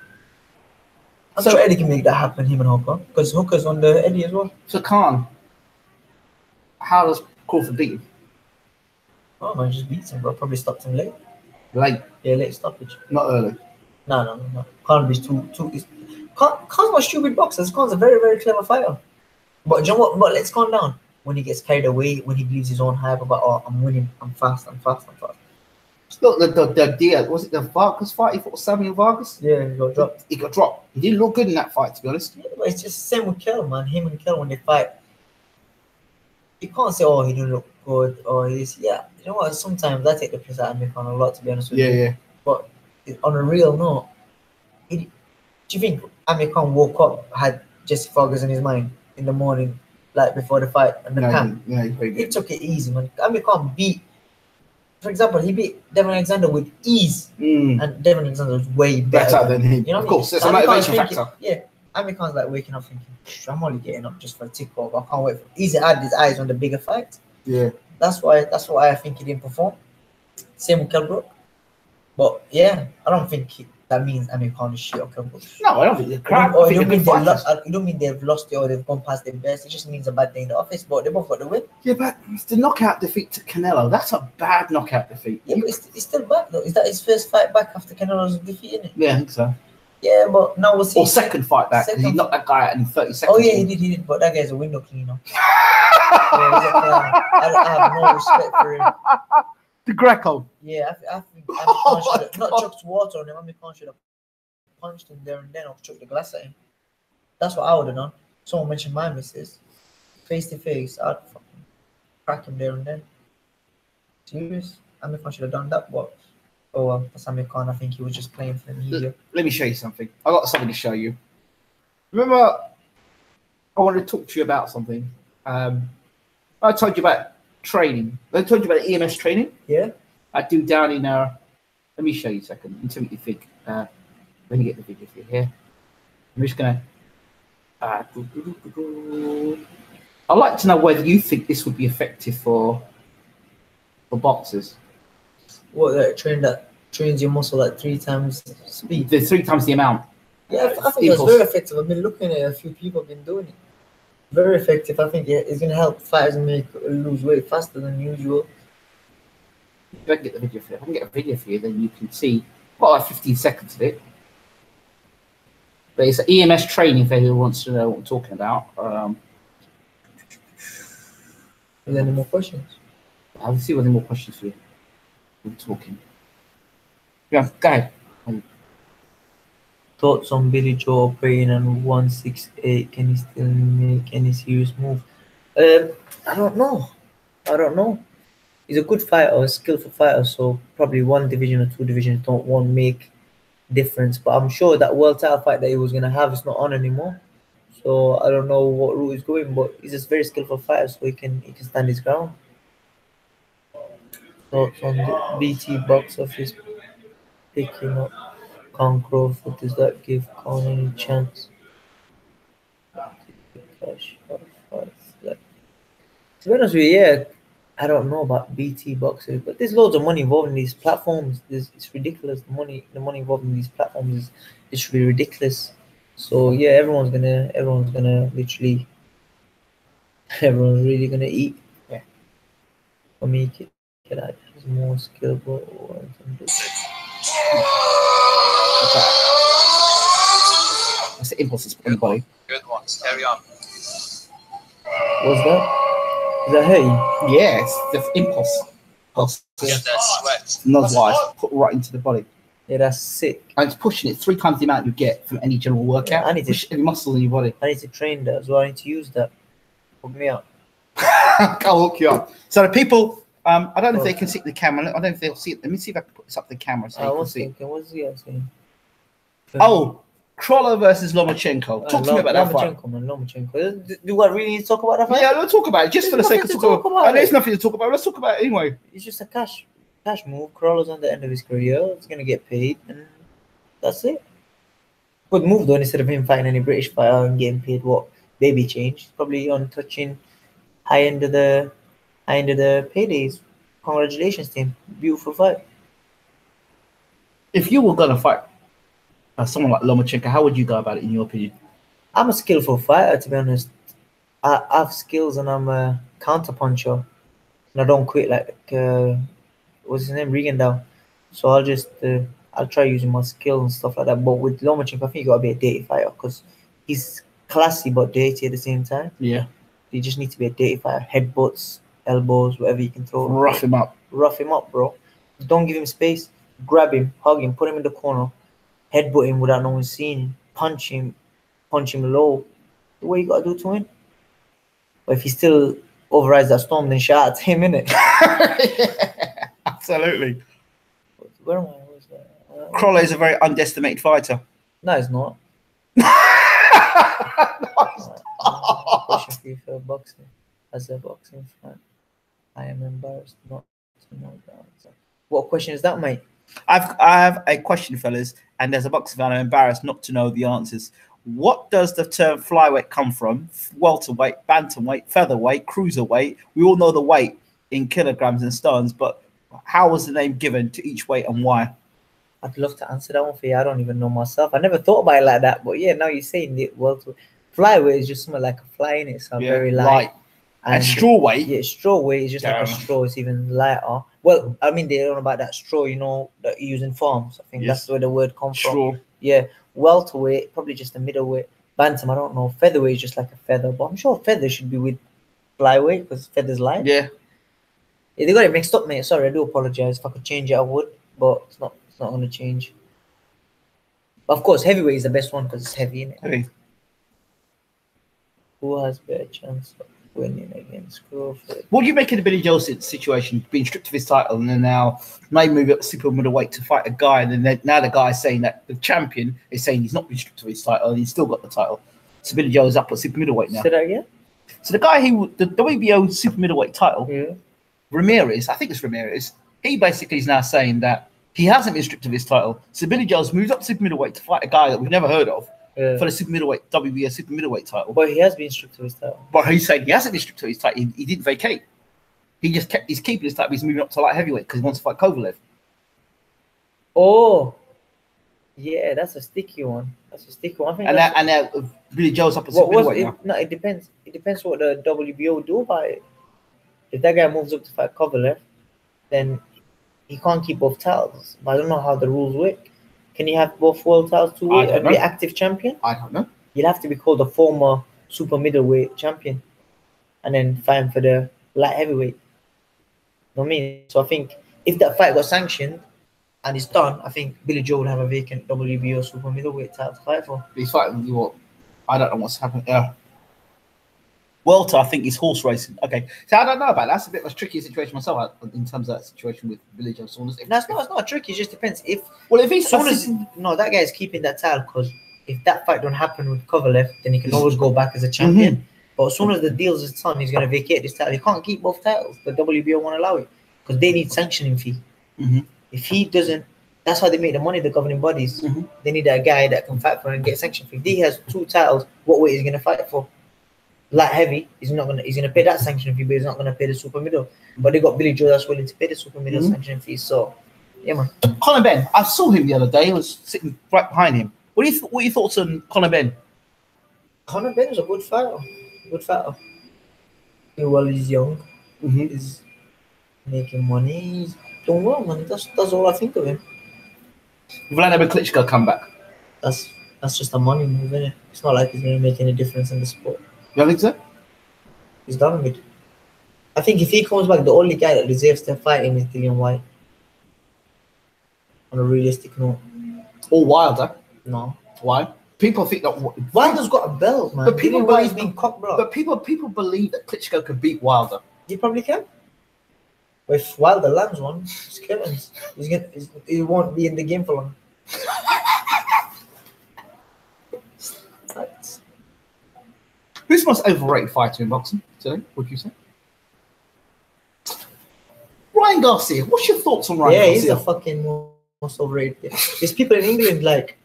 S2: I'm sure Eddie can make that happen, him and Hooker, because Hooker's on the Eddie as well.
S1: So Khan, how does Crawford beat him?
S2: Oh man, just beats him, bro. Probably stopped him late.
S1: Late?
S2: Yeah, late stoppage.
S1: Not early.
S2: No. Khan is too. Khan's not stupid boxer. Khan's a very, very clever fighter. But you know what? But let's calm down. When he gets carried away, when he believes his own hype about, I'm winning, I'm fast.
S1: Look, the deal, was it the Vargas fight? He fought Samuel Vargas?
S2: Yeah, he got dropped.
S1: He didn't look good in that fight, to be honest.
S2: Yeah, but it's just the same with Kell, man. Him and Kell, when they fight, you can't say, he didn't look good, or this. Yeah, you know what? Sometimes I take the piss out of Amir Khan a lot, to be honest with you.
S1: Yeah.
S2: But on a real note, do you think Amir Khan woke up, had Jesse Vargas in his mind in the morning, like before the fight and the camp.
S1: Yeah,
S2: He took it easy, man. Amir Khan beat, for example, he beat Devon Alexander with ease, and Devon Alexander was way better
S1: than him.
S2: You know,
S1: of course,
S2: so
S1: it's a
S2: Amir Khan's
S1: motivation
S2: thinking,
S1: factor.
S2: Yeah, Amir Khan's like waking up thinking, I'm only getting up just for a tick over. I can't wait. He's had his eyes on the bigger fight.
S1: Yeah,
S2: that's why I think he didn't perform. Same with Kell Brook. But yeah, I don't think that means Amir Khan is shit or Kell Brook.
S1: No, I don't think the crowd.
S2: You don't mean they've lost it or they've gone past their best. It just means a bad day in the office. But they both got the win.
S1: Yeah, but the knockout defeat to Canelo, that's a bad knockout defeat.
S2: Yeah, but it's still back though. Is that his first fight back after Canelo's defeat, isn't it?
S1: Yeah, I think so.
S2: Yeah, but now we'll see.
S1: Or second fight back, because he knocked that guy out in 30 seconds.
S2: Oh yeah, he did. But that guy's a window cleaner. I have no respect for him.
S1: The Greco.
S2: Yeah, I think Amir Khan should have not chucked water on him. Amir Khan should have punched him there and then, or chucked the glass at him. That's what I would have done. Someone mentioned my missus. Face to face, I'd fucking crack him there and then. Serious? Amir Khan should have done that, but oh well, that's Amir Khan. I think he was just playing for the media.
S1: Let me show you something. I got something to show you. Remember, I wanted to talk to you about something. I told you about training. I told you about the EMS training.
S2: Yeah. I
S1: do down in let me show you a second and tell me what you think. Let me get the video for you here. I'm just gonna I'd like to know whether you think this would be effective for boxers.
S2: What, that trains your muscle at 3 times speed?
S1: The 3 times the amount.
S2: Yeah, I think it's very effective. I've been looking at it. A few people have been doing it. Very effective. I think it's going to help fighters lose weight faster than usual.
S1: If I can get the video for you, if I can get a video for you, then you can see like 15 seconds of it. But it's EMS training for anyone who wants to know what I'm talking about.
S2: Are there any more questions?
S1: I'll see whether there are more questions for you. We're talking. Yeah, go ahead.
S2: Thoughts on Billy Joe operating on 168? Can he still make any serious move? I don't know. He's a good fighter, a skillful fighter, so probably 1 division or 2 divisions won't make difference. But I'm sure that world title fight that he was gonna have is not on anymore. So I don't know what route he's going, but he's a very skillful fighter, so he can stand his ground. Thoughts on the BT box office picking up Con Crawford? Does that give Con any chance? To be honest with you, yeah, I don't know about BT boxers, but there's loads of money involved in these platforms. It's ridiculous. The money involved in these platforms is really ridiculous. So yeah, everyone's really gonna eat.
S1: Yeah.
S2: For me, can I use more skillful?
S1: That's the impulses on the body.
S3: Good ones. Carry on.
S2: What's that? Is that hay?
S1: Yeah, it's the impulse.
S3: Get that sweat.
S1: Nose-wise, put right into the body.
S2: Yeah, that's sick.
S1: And it's pushing it 3 times the amount you get from any general workout.
S2: Yeah, I need to
S1: push every muscle in your body.
S2: I need to train that as well. I need to use that. Hook me up.
S1: I'll hook you up. So the people, I don't know if they can see the camera. I don't know if they'll see it. Let me see if I can put this up the camera so you can see.
S2: What's he saying?
S1: Oh, Crawler versus Lomachenko. Talk to me about that fight.
S2: Lomachenko. Do I really need to talk about that fight?
S1: Yeah, let's talk about it. Just for the sake of talking about it. There's nothing to talk about. Let's talk about it anyway.
S2: It's just a cash move. Crawler's on the end of his career. He's going to get paid, and that's it. Good move, though, instead of him fighting any British fighter and getting paid what baby change. Probably on touching high end of the paydays. Congratulations, team. Beautiful fight.
S1: If you were going to fight someone like Lomachenko, how would you go about it, in your opinion?
S2: I'm a skillful fighter, to be honest. I have skills, and I'm a counter puncher, and I don't quit like what's his name, Regan. So I'll try using my skills and stuff like that. But with Lomachenko, I think you gotta be a dirty fighter because he's classy but dirty at the same time.
S1: Yeah,
S2: you just need to be a dirty fighter. Headbutts, elbows, whatever you can throw.
S1: Rough him up,
S2: bro. Don't give him space. Grab him, hug him, put him in the corner. Headbutt him without no one seeing him, punch him low. The way you gotta do to him. But if he still overrides that storm, then shout out to him, innit?
S1: Yeah, absolutely.
S2: Where am I?
S1: Crawler is a very underestimated fighter.
S2: No, he's not. Question for you for boxing. As a boxing fan, I am embarrassed not to know the answer. What question is that, mate?
S1: I have a question, fellas, and as a boxing fan, I'm embarrassed not to know the answers. What does the term flyweight come from? Welterweight, bantamweight, featherweight, cruiserweight. We all know the weight in kilograms and stones, but how was the name given to each weight and why?
S2: I'd love to answer that one for you. I don't even know myself. I never thought about it like that, but yeah, now you're saying it. Flyweight is just something like a fly in it, so very light.
S1: And straw weight?
S2: Yeah, straw weight is just like a straw. It's even lighter. Well, I mean, they don't know about that straw, you know, that you use in farms. I think that's where the word comes from. Yeah, welterweight, probably just a middleweight. Bantam, I don't know. Featherweight is just like a feather, but I'm sure feather should be with flyweight because feather's light.
S1: Yeah,
S2: they got it mixed up, mate. Sorry, I do apologize. If I could change it, I would, but it's not going to change. But of course, heavyweight is the best one because it's heavy, innit?
S1: Heavy.
S2: Who has better chance of winning against Crawford?
S1: What do you make of the Billy Joe situation, being stripped of his title, and then now may move up to super middleweight to fight a guy, and then now the guy is saying that the champion is saying he's not been stripped of his title, and he's still got the title. So Billy Joe is up at super middleweight now.
S2: Say that again?
S1: So the guy the WBO super middleweight title, Ramirez, I think it's Ramirez, he basically is now saying that he hasn't been stripped of his title. So Billy Joe's moved up to super middleweight to fight a guy that we've never heard of for the super middleweight WBO super middleweight title.
S2: But he has been stripped of his title.
S1: But he's saying he hasn't been stripped of his title. He didn't vacate. He's keeping his title. He's moving up to light heavyweight because he wants to fight Kovalev.
S2: Oh, yeah, that's a sticky one. I think
S1: and now Billy Joe's up at super middleweight now.
S2: No, it depends. It depends what the WBO do about it. If that guy moves up to fight Kovalev, then he can't keep both titles. But I don't know how the rules work. Can you have both world titles to be active champion?
S1: I don't know.
S2: You'll have to be called a former super middleweight champion and then fight for the light heavyweight. You know what I mean? So I think if that fight got sanctioned and it's done, I think Billy Joe would have a vacant WBO super middleweight title to fight for.
S1: He's fighting with what? I don't know what's happening. Welter, I think, is horse racing. Okay, so I don't know about that. That's a bit of a tricky situation myself in terms of that situation with Billy Joe Saunders.
S2: No, it's not tricky. It just depends. If
S1: he's
S2: that guy is keeping that title because if that fight don't happen with Kovalev, then he can always go back as a champion. But as soon as the deal's is done, he's going to vacate this title. He can't keep both titles. The WBO won't allow it because they need sanctioning fee. If he doesn't, that's how they make the money. The governing bodies, they need a guy that can fight for and get sanction fee. If he has two titles, what weight is he going to fight for? Light heavy, he's gonna pay that sanction fee, but he's not gonna pay the super middle. But they got Billy Joe that's willing to pay the super middle sanction fee. So yeah, man.
S1: Conor Benn, I saw him the other day. I was sitting right behind him. What are your thoughts on Conor Benn?
S2: Conor Benn is a good fighter. Well, he's young. He's making money. He's doing well, man. That's all I think of him.
S1: Vladimir Klitschko come back.
S2: That's just a money move, isn't it? It's not like he's gonna make any difference in the sport.
S1: You don't think so?
S2: He's done with it. I think if he comes back, the only guy that deserves to fight him is Dillian White. On a realistic note.
S1: Or Wilder?
S2: No.
S1: Why? People think that
S2: Wilder's got a belt, man.
S1: But people
S2: believe being cock blocked.
S1: But people believe that Klitschko can beat Wilder.
S2: He probably can. But if Wilder lands one, he's killing. He won't be in the game for long.
S1: Who's the most overrated fighter in boxing today? Would you say? Ryan Garcia. What's your thoughts on Ryan Garcia?
S2: Yeah, he's the fucking most overrated. There's people in England like,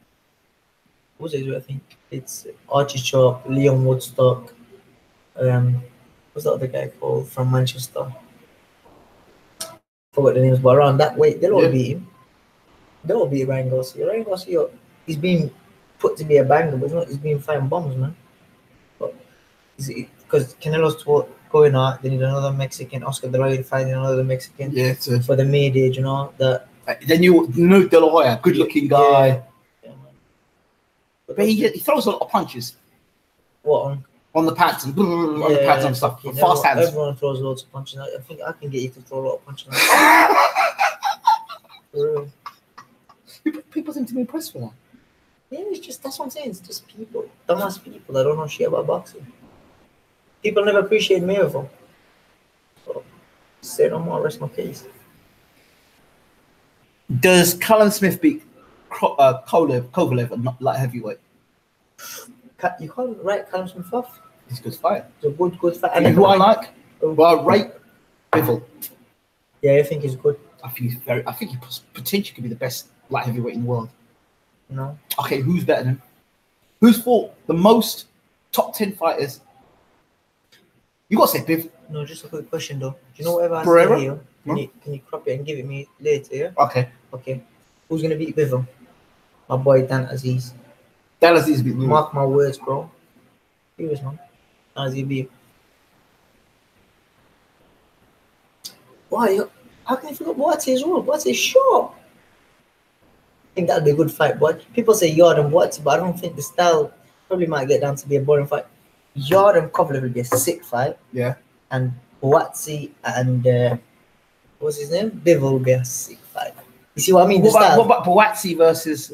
S2: what's it? I think it's Archie Chop, Leon Woodstock. What's the other guy called from Manchester? Forgot the names, but around that weight, they'll all beat him. They'll all beat Ryan Garcia. Ryan Garcia, he's being put to be a banger, but he's being fighting bombs, man. Because Canelo's going out, they need another Mexican. Oscar De La Hoya fighting another Mexican. Yeah, for the mid age, you know.
S1: Then you know De La Hoya, good-looking guy.
S2: Yeah, man.
S1: But he throws a lot of punches.
S2: What
S1: on the pads and on the pads and stuff. Fast hands.
S2: Everyone throws loads of punches. I think I can get you to throw a lot of punches.
S1: People seem to be impressed with that.
S2: Yeah, it's just that's what I'm saying. It's just people, dumbass people that don't know shit about boxing. People never appreciate Mayweather. So, say no more. Rest my case.
S1: Does Callum Smith beat Kovalev at light heavyweight?
S2: You can't write Callum Smith off.
S1: He's a good fighter.
S2: He's a good fighter.
S1: And who I like? Well, I rate Bivol.
S2: Yeah, I think he's good.
S1: I think he potentially could be the best light heavyweight in the world.
S2: No.
S1: Okay, who's better than him? Who's fought the most top 10 fighters? You got to say Biv.
S2: No, just a quick question though. Do you know whatever I
S1: Pereira?
S2: say here? Can you crop it and give it me later? Yeah.
S1: Okay.
S2: Okay. Who's gonna beat Bivol? My boy Dan Aziz.
S1: Dan Aziz beat Lewis.
S2: Mark my words, bro. Serious, man. Dan Aziz beat. Why? How can you forget Boati as well? Boati is short. I think that'll be a good fight, but people say Yard and Boati, but I don't think the style probably might get down to be a boring fight. Yard and Kovalev will be a sick fight.
S1: Yeah.
S2: And Boati and what's his name? Bivol will be a sick fight. You see what I mean?
S1: What about Boati versus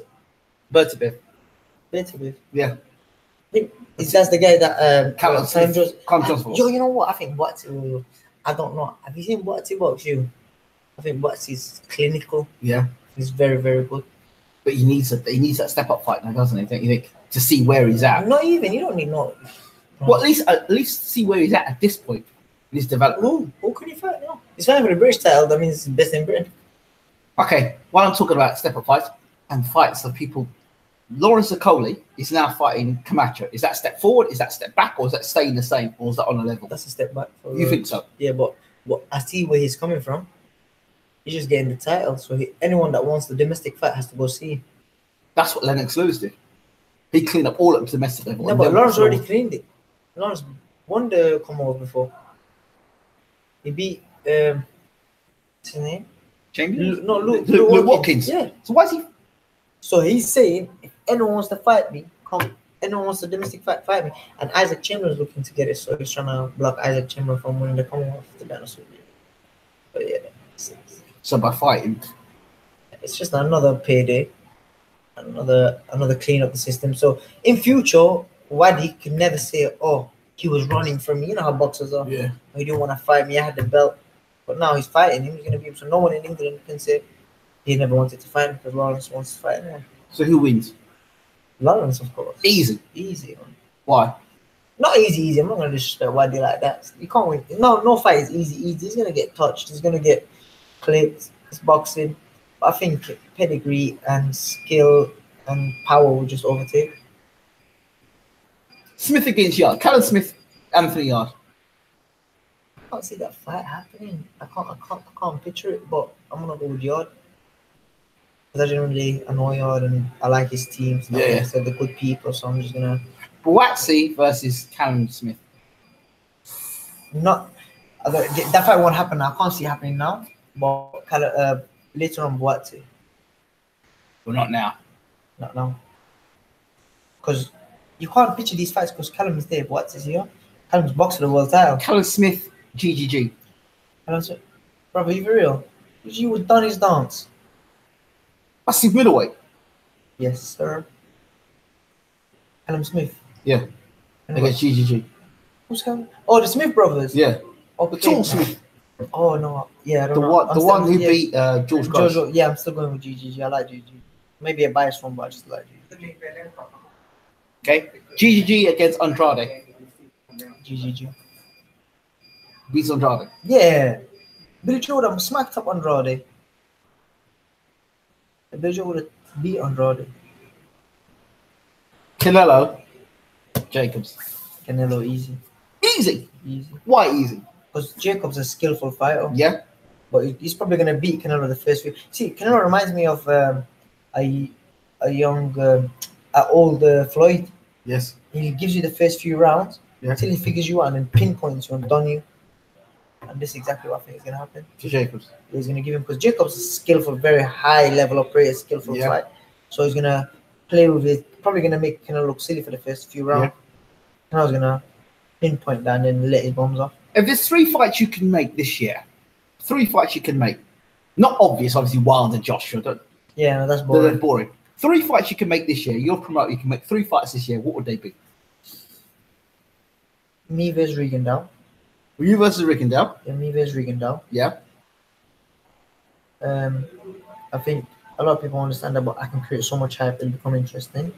S1: Bertabiv?
S2: Bertabiv.
S1: Yeah.
S2: That's the guy that
S1: Callum
S2: Yo, you know what? I think Boati will. I don't know. Have you seen Boati box? I think Boati's clinical.
S1: Yeah.
S2: He's very, very good.
S1: But he needs that step up fight now, doesn't he? Don't you think? To see where he's at.
S2: Not even. You don't need no.
S1: Well, at least see where he's at this point in his development.
S2: Who can he fight now? He's fighting for the British title. That means he's best in Britain.
S1: Okay, while I'm talking about step up fights and fights of people, Lawrence Okoli is now fighting Camacho. Is that step forward? Is that step back? Or is that staying the same? Or is that on a level?
S2: That's a step back.
S1: You think so?
S2: Yeah, but I see where he's coming from. He's just getting the title. So anyone that wants the domestic fight has to go see.
S1: That's what Lennox Lewis did. He cleaned up all up to domestic level.
S2: No, but Lawrence already cleaned it. Lawrence won the Commonwealth before. He beat what's his name?
S1: Chambers?
S2: No, Luke
S1: Watkins.
S2: Yeah.
S1: So why is he?
S2: So he's saying if anyone wants to fight me, come. Anyone wants a domestic fight me. And Isaac Chamberlain's looking to get it, so he's trying to block Isaac Chamberlain from winning the Commonwealth, to be honest with you. But yeah.
S1: So by fighting,
S2: it's just another payday, another clean up the system. So in future, Wadi can never say, "Oh, he was running from me." You know how boxers are.
S1: Yeah.
S2: He didn't want to fight me. I had the belt, but now he's fighting him. He's gonna be so no one in England can say he never wanted to fight him because Lawrence wants to fight him.
S1: So who wins?
S2: Lawrence, of course.
S1: Easy.
S2: Man.
S1: Why?
S2: Not easy. I'm not gonna disrespect Wadi like that. You can't win. No fight is easy. He's gonna get touched. He's gonna get clipped. It's boxing. But I think pedigree and skill and power will just overtake.
S1: Smith against Yard. Callum Smith, Anthony Yard.
S2: I can't see that fight happening. I can't picture it. But I'm gonna go with Yard. Because I generally annoy Yard and I like his team. So
S1: yeah.
S2: So they're good people. So I'm just gonna.
S1: Boatsi versus Callum Smith.
S2: That fight won't happen now. I can't see it happening now. But later on, Boatsi.
S1: Well, not now.
S2: Not now. Because you can't picture these fights because Callum is there. Boatsi's here. Callum's boxing the world title.
S1: Callum Smith, GGG.
S2: Callum Smith. Brother, you for real? You was done his dance.
S1: That's his middleweight.
S2: Yes, sir. Callum Smith.
S1: Yeah. Against GGG.
S2: Who's Callum? Oh, the Smith brothers.
S1: Yeah.
S2: Okay.
S1: Tall Smith.
S2: Oh no, yeah, I don't
S1: the
S2: know.
S1: The one who beat George Gross.
S2: Yeah, I'm still going with GGG. I like GGG. Maybe a biased one, but I just like GGG.
S1: Okay, GGG against Andrade.
S2: GGG.
S1: Beats Andrade.
S2: Yeah. Billy Joe would have smacked up Andrade. Billy Joe would have beat Andrade.
S1: Canelo. Jacobs.
S2: Canelo easy.
S1: Easy.
S2: Easy.
S1: Why easy?
S2: Because Jacobs is a skillful fighter.
S1: Yeah.
S2: But he's probably going to beat Canelo the first few. See, Canelo reminds me of a young, old Floyd.
S1: Yes.
S2: He gives you the first few rounds
S1: until
S2: he figures you out and then pinpoints you and done you. And this is exactly what I think is going to happen.
S1: To Jacobs.
S2: He's going to give him, because Jacobs is skillful, very high level operator, skillful fight. So he's going to play with it. Probably going to make Canelo look silly for the first few rounds. Canelo's going to pinpoint that and then let his bombs off.
S1: If there's 3 fights you can make this year, 3 fights you can make, not obvious, obviously Wilder, Joshua.
S2: Yeah, no, that's boring.
S1: They're boring. 3 fights you can make this year. You're promoter. You can make 3 fights this year. What would they be?
S2: Me versus Rigondeaux.
S1: You versus Rigondeaux.
S2: Yeah, me versus Rigondeaux.
S1: Yeah.
S2: I think a lot of people understand that, but I can create so much hype it'll become interesting.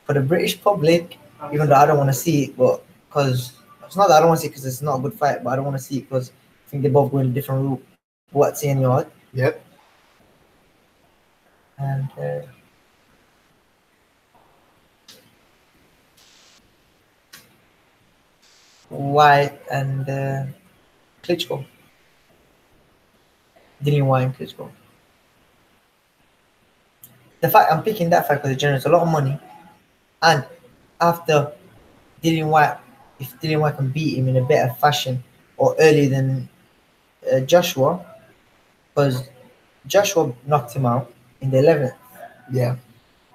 S2: For the British public, even though I don't want to see it, but because it's not that I don't want to see it because it's not a good fight, but I don't want to see it because I think they both go in a different route. What's in your
S1: Yep.
S2: and White and Klitschko. Dillian White and Klitschko. The fact I'm picking that fight because it generates a lot of money, and after Dillian White, if Dillian White can beat him in a better fashion or earlier than Joshua, because Joshua knocked him out in the 11th.
S1: Yeah.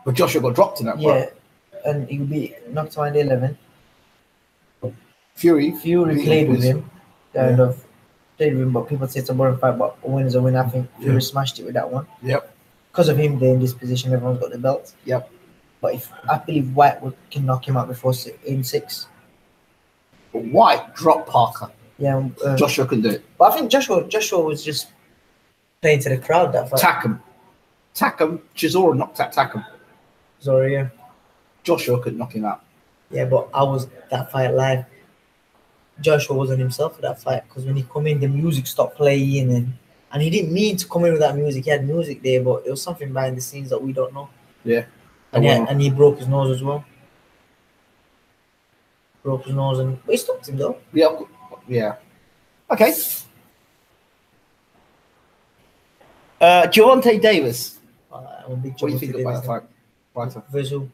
S1: But Joshua got dropped in that
S2: Yeah,
S1: fight.
S2: and he would be knocked out in the 11th.
S1: Fury
S2: played with him, kind
S1: Yeah.
S2: of played with him, but people say it's a boring fight, but a win is a win. I think Fury smashed it with that one.
S1: Yep.
S2: Because of him, they're in this position, everyone's got the belts.
S1: Yep.
S2: But if I believe White can knock him out before in 6.
S1: But White dropped Parker.
S2: Yeah,
S1: Joshua couldn't do it.
S2: but I think Joshua was just playing to the crowd that fight.
S1: Takam. Chisora knocked out Takam.
S2: Sorry, yeah.
S1: Joshua couldn't knock him out.
S2: Yeah, but I was that fight live. Joshua wasn't himself for that fight because when he come in, the music stopped playing and he didn't mean to come in with that music. He had music there, but it was something behind the scenes that we don't know.
S1: Yeah.
S2: And he broke his nose as well. Broke his nose but he stopped him though.
S1: Yeah. Yeah. Okay. Gervonta Davis.
S2: I'm a big
S1: What do you think about that fight? Fighter.
S2: Visual.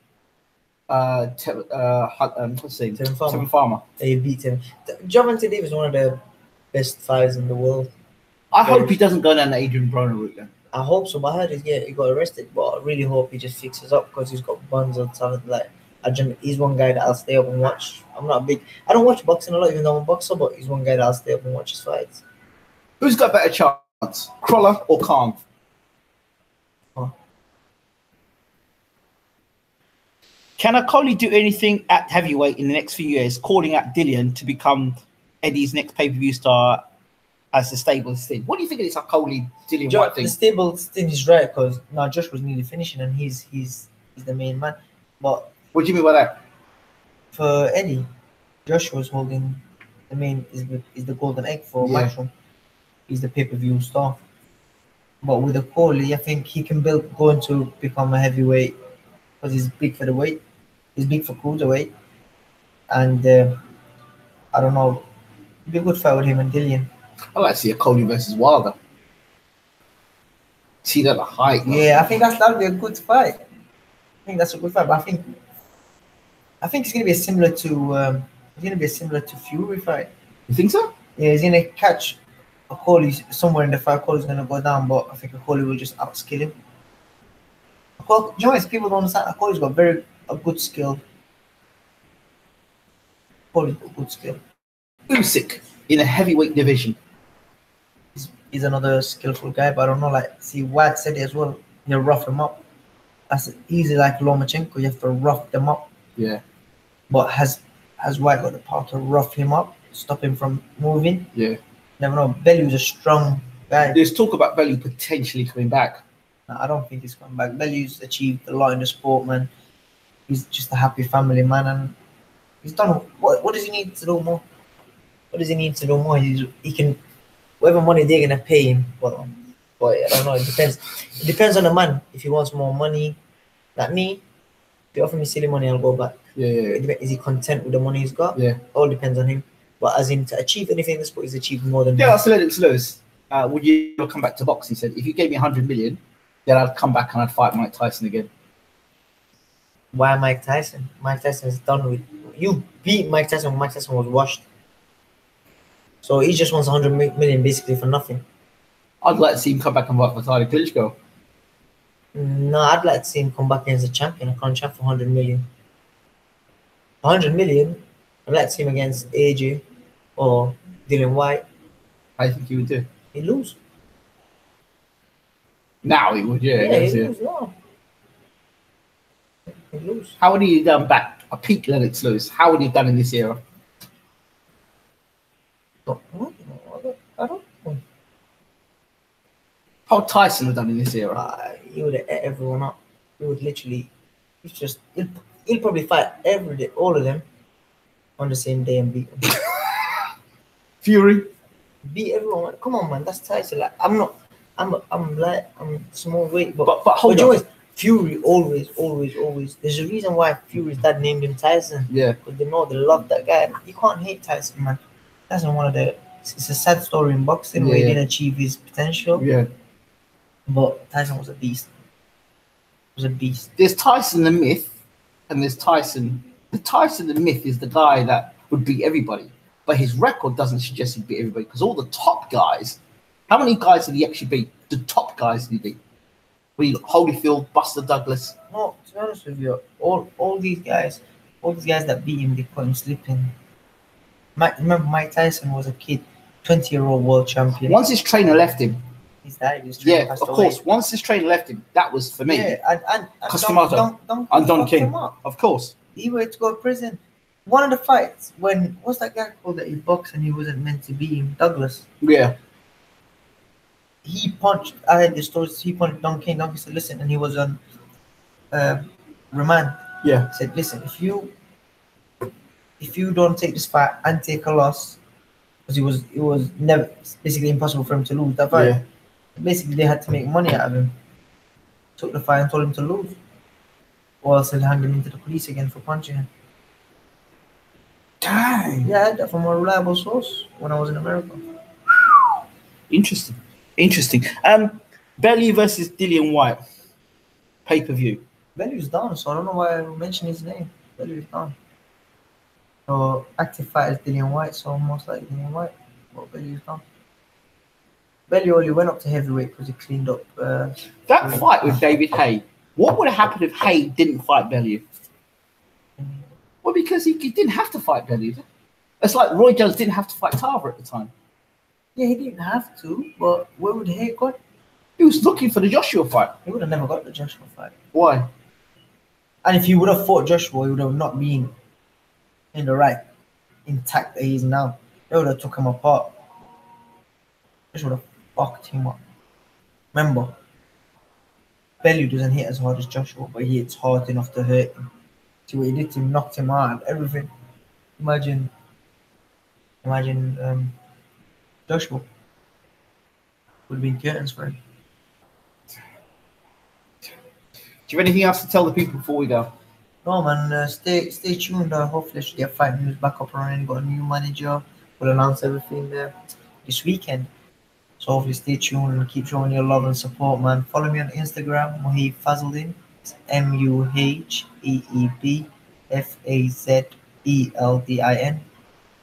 S1: What's his name?
S2: Tevin
S1: Farmer.
S2: He beat him. Gervonta Davis is one of the best fighters in the world.
S1: I hope he doesn't go down the Adrian Broner route then.
S2: I hope so. But I heard he got arrested. But I really hope he just fixes up because he's got buns of talent. Like he's one guy that I'll stay up and watch. I don't watch boxing a lot, even though I'm a boxer. But he's one guy that I'll stay up and watch his fights.
S1: Who's got a better chance, Crawler or Khan? Can Akoli do anything at heavyweight in the next few years, calling out Dillian to become Eddie's next pay-per-view star as the stable thing? What do you think of this Akoli Dillian White thing?
S2: The stable thing is right because now Josh was nearly finishing and he's the main man. But
S1: what do you mean by that?
S2: For Eddie, Josh was holding the main is the golden egg for Matchroom. He's the pay-per-view star. But with Akoli, I think he can go into become a heavyweight because he's big for the weight. He's big for cruiserweight. And I don't know. It'd be a good fight with him and Dillian.
S1: I like to see Akoli versus Wilder. See that the height.
S2: Yeah, I think that'll be a good fight. I think that's a good fight. But I think it's gonna be similar to Fury fight.
S1: You think so?
S2: Yeah, he's gonna catch Akoli somewhere in the fight. Akoli's gonna go down, but I think Akoli will just outskill him. You know what? People don't understand. Akoli's got a good skill. Akoli's got good skill.
S1: Usyk in a heavyweight division.
S2: He's another skillful guy, but I don't know. Like, see, White said it as well. You rough him up. That's easy, like Lomachenko. You have to rough them up.
S1: Yeah.
S2: But has White got the power to rough him up, stop him from moving?
S1: Yeah.
S2: Never know. Bellew's a strong guy.
S1: There's talk about Bellew potentially coming back.
S2: No, I don't think he's coming back. Bellew's achieved a lot in the sport, man. He's just a happy family man, and he's done. What does he need to do more? What does he need to do more? He can, whatever money they're gonna pay him. Well, but I don't know. It depends. It depends on the man. If he wants more money, like me, if they offer me silly money, I'll go back.
S1: Yeah.
S2: Is he content with the money he's got?
S1: Yeah.
S2: All depends on him. But as in to achieve anything in the sport, he's achieved more than.
S1: Yeah, I said it Lewis. Would you come back to boxing? He said, if you gave me 100 million, then I'd come back and I'd fight Mike Tyson again.
S2: Why Mike Tyson? Mike Tyson is done with. You beat Mike Tyson when Mike Tyson was washed. So he just wants 100 million basically for nothing.
S1: I'd like to see him come back and fight for Vitaly Klitschko.
S2: No, I'd like to see him come back as a champion, a current champ for 100 million. 100 million, I'd like to see him against AJ or Dillian White.
S1: I think he would do.
S2: He'd lose.
S1: Now he would, yeah.
S2: He'd lose, no. He'd lose.
S1: How would he have done back? A peak Lennox Lewis. How would he have done in this era?
S2: I don't know.
S1: How would Tyson have done in this era?
S2: He would have ate everyone up. He would literally, he'll probably fight every day, all of them, on the same day and beat them.
S1: Fury.
S2: Beat everyone. Come on, man. That's Tyson. Like, I'm small weight,
S1: But hold on.
S2: Fury always. There's a reason why Fury's dad named him Tyson.
S1: Yeah.
S2: Because they know they love that guy. You can't hate Tyson, man. Tyson one of the. It's a sad story in boxing where he didn't achieve his potential.
S1: Yeah.
S2: But Tyson was a beast. Was a beast.
S1: There's Tyson the myth, and there's Tyson. The Tyson the myth is the guy that would beat everybody, but his record doesn't suggest he'd beat everybody because all the top guys. How many guys did he actually beat? The top guys did he beat? Holyfield, Buster Douglas.
S2: No, to be honest with you, all these guys that beat him, they put him sleeping. Remember, Mike Tyson was a kid, 20-year-old world champion.
S1: Once his trainer left him,
S2: he's died. His trainer passed
S1: of
S2: away.
S1: course. Once his trainer left him, that was for me.
S2: Yeah, and
S1: Don King, of course.
S2: He went to go to prison. One of the fights when what's that guy called that he boxed and he wasn't meant to beat him? Douglas.
S1: Yeah.
S2: He punched. I had the stories. He punched Don King. Don King said, "Listen," and he was on remand.
S1: Yeah.
S2: He said, "Listen, if you don't take this fight and take a loss, because it was never basically impossible for him to lose that fight.
S1: Yeah.
S2: Basically, they had to make money out of him. Took the fight and told him to lose, or else they'd hang him into the police again for punching him."
S1: Dang.
S2: Yeah, I had that from a reliable source when I was in America.
S1: Interesting. Bellew versus Dillian White. Pay-per-view.
S2: Bellew's down, so I don't know why I mentioned his name. Bellew's down. So active fighter is Dillian White, so most likely Dillian White. But Bellew's down. Bellew only went up to heavyweight because he cleaned up.
S1: That fight with David Haye. What would have happened if Haye didn't fight Bellew? Well, because he didn't have to fight Bellew. It's like Roy Jones didn't have to fight Tarver at the time.
S2: Yeah, he didn't have to, but where would Haye got?
S1: He was looking for the Joshua fight.
S2: He would have never got the Joshua fight.
S1: Why?
S2: And if he would have fought Joshua, he would have not been in the right intact that he is now. They would have took him apart. They would have fucked him up. Remember, Bellew doesn't hit as hard as Joshua, but he hits hard enough to hurt him. See what he did to him, knocked him out, everything. Imagine Joshua would have been curtains for him.
S1: Do you have anything else to tell the people before we go?
S2: No, man. Stay tuned. Hopefully, I should get fight news back up and running. Got a new manager. We'll announce everything this weekend. So hopefully, stay tuned and keep showing your love and support, man. Follow me on Instagram, Muheeb Fazeldin. It's MUHEEB FAZELDIN.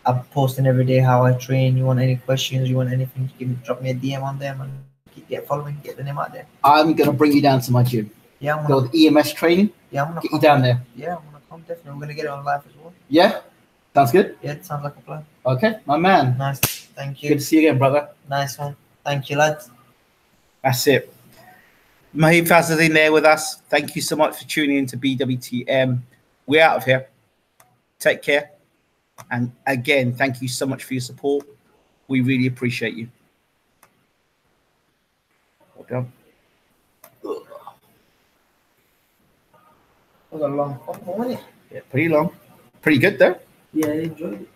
S2: I'm posting every day how I train. You want any questions? You want anything? Drop me a DM on them and get following. Get the name out there.
S1: I'm gonna bring you down to my gym.
S2: Yeah, I'm
S1: Go
S2: gonna.
S1: with EMS training.
S2: Yeah, I'm gonna
S1: get you down there.
S2: Yeah, I'm gonna come definitely. We're gonna get it on live as well.
S1: Yeah, sounds good.
S2: Yeah, it sounds like a plan.
S1: Okay, my man.
S2: Nice. Thank you.
S1: Good to see you again, brother.
S2: Nice one. Thank you, lads.
S1: That's it. Muheeb Fazeldin there with us. Thank you so much for tuning in to BWTM. We're out of here. Take care. And again, thank you so much for your support. We really appreciate you. Well done.
S2: That was a long one, wasn't it?
S1: Yeah, pretty long. Pretty good though.
S2: Yeah, I enjoyed it.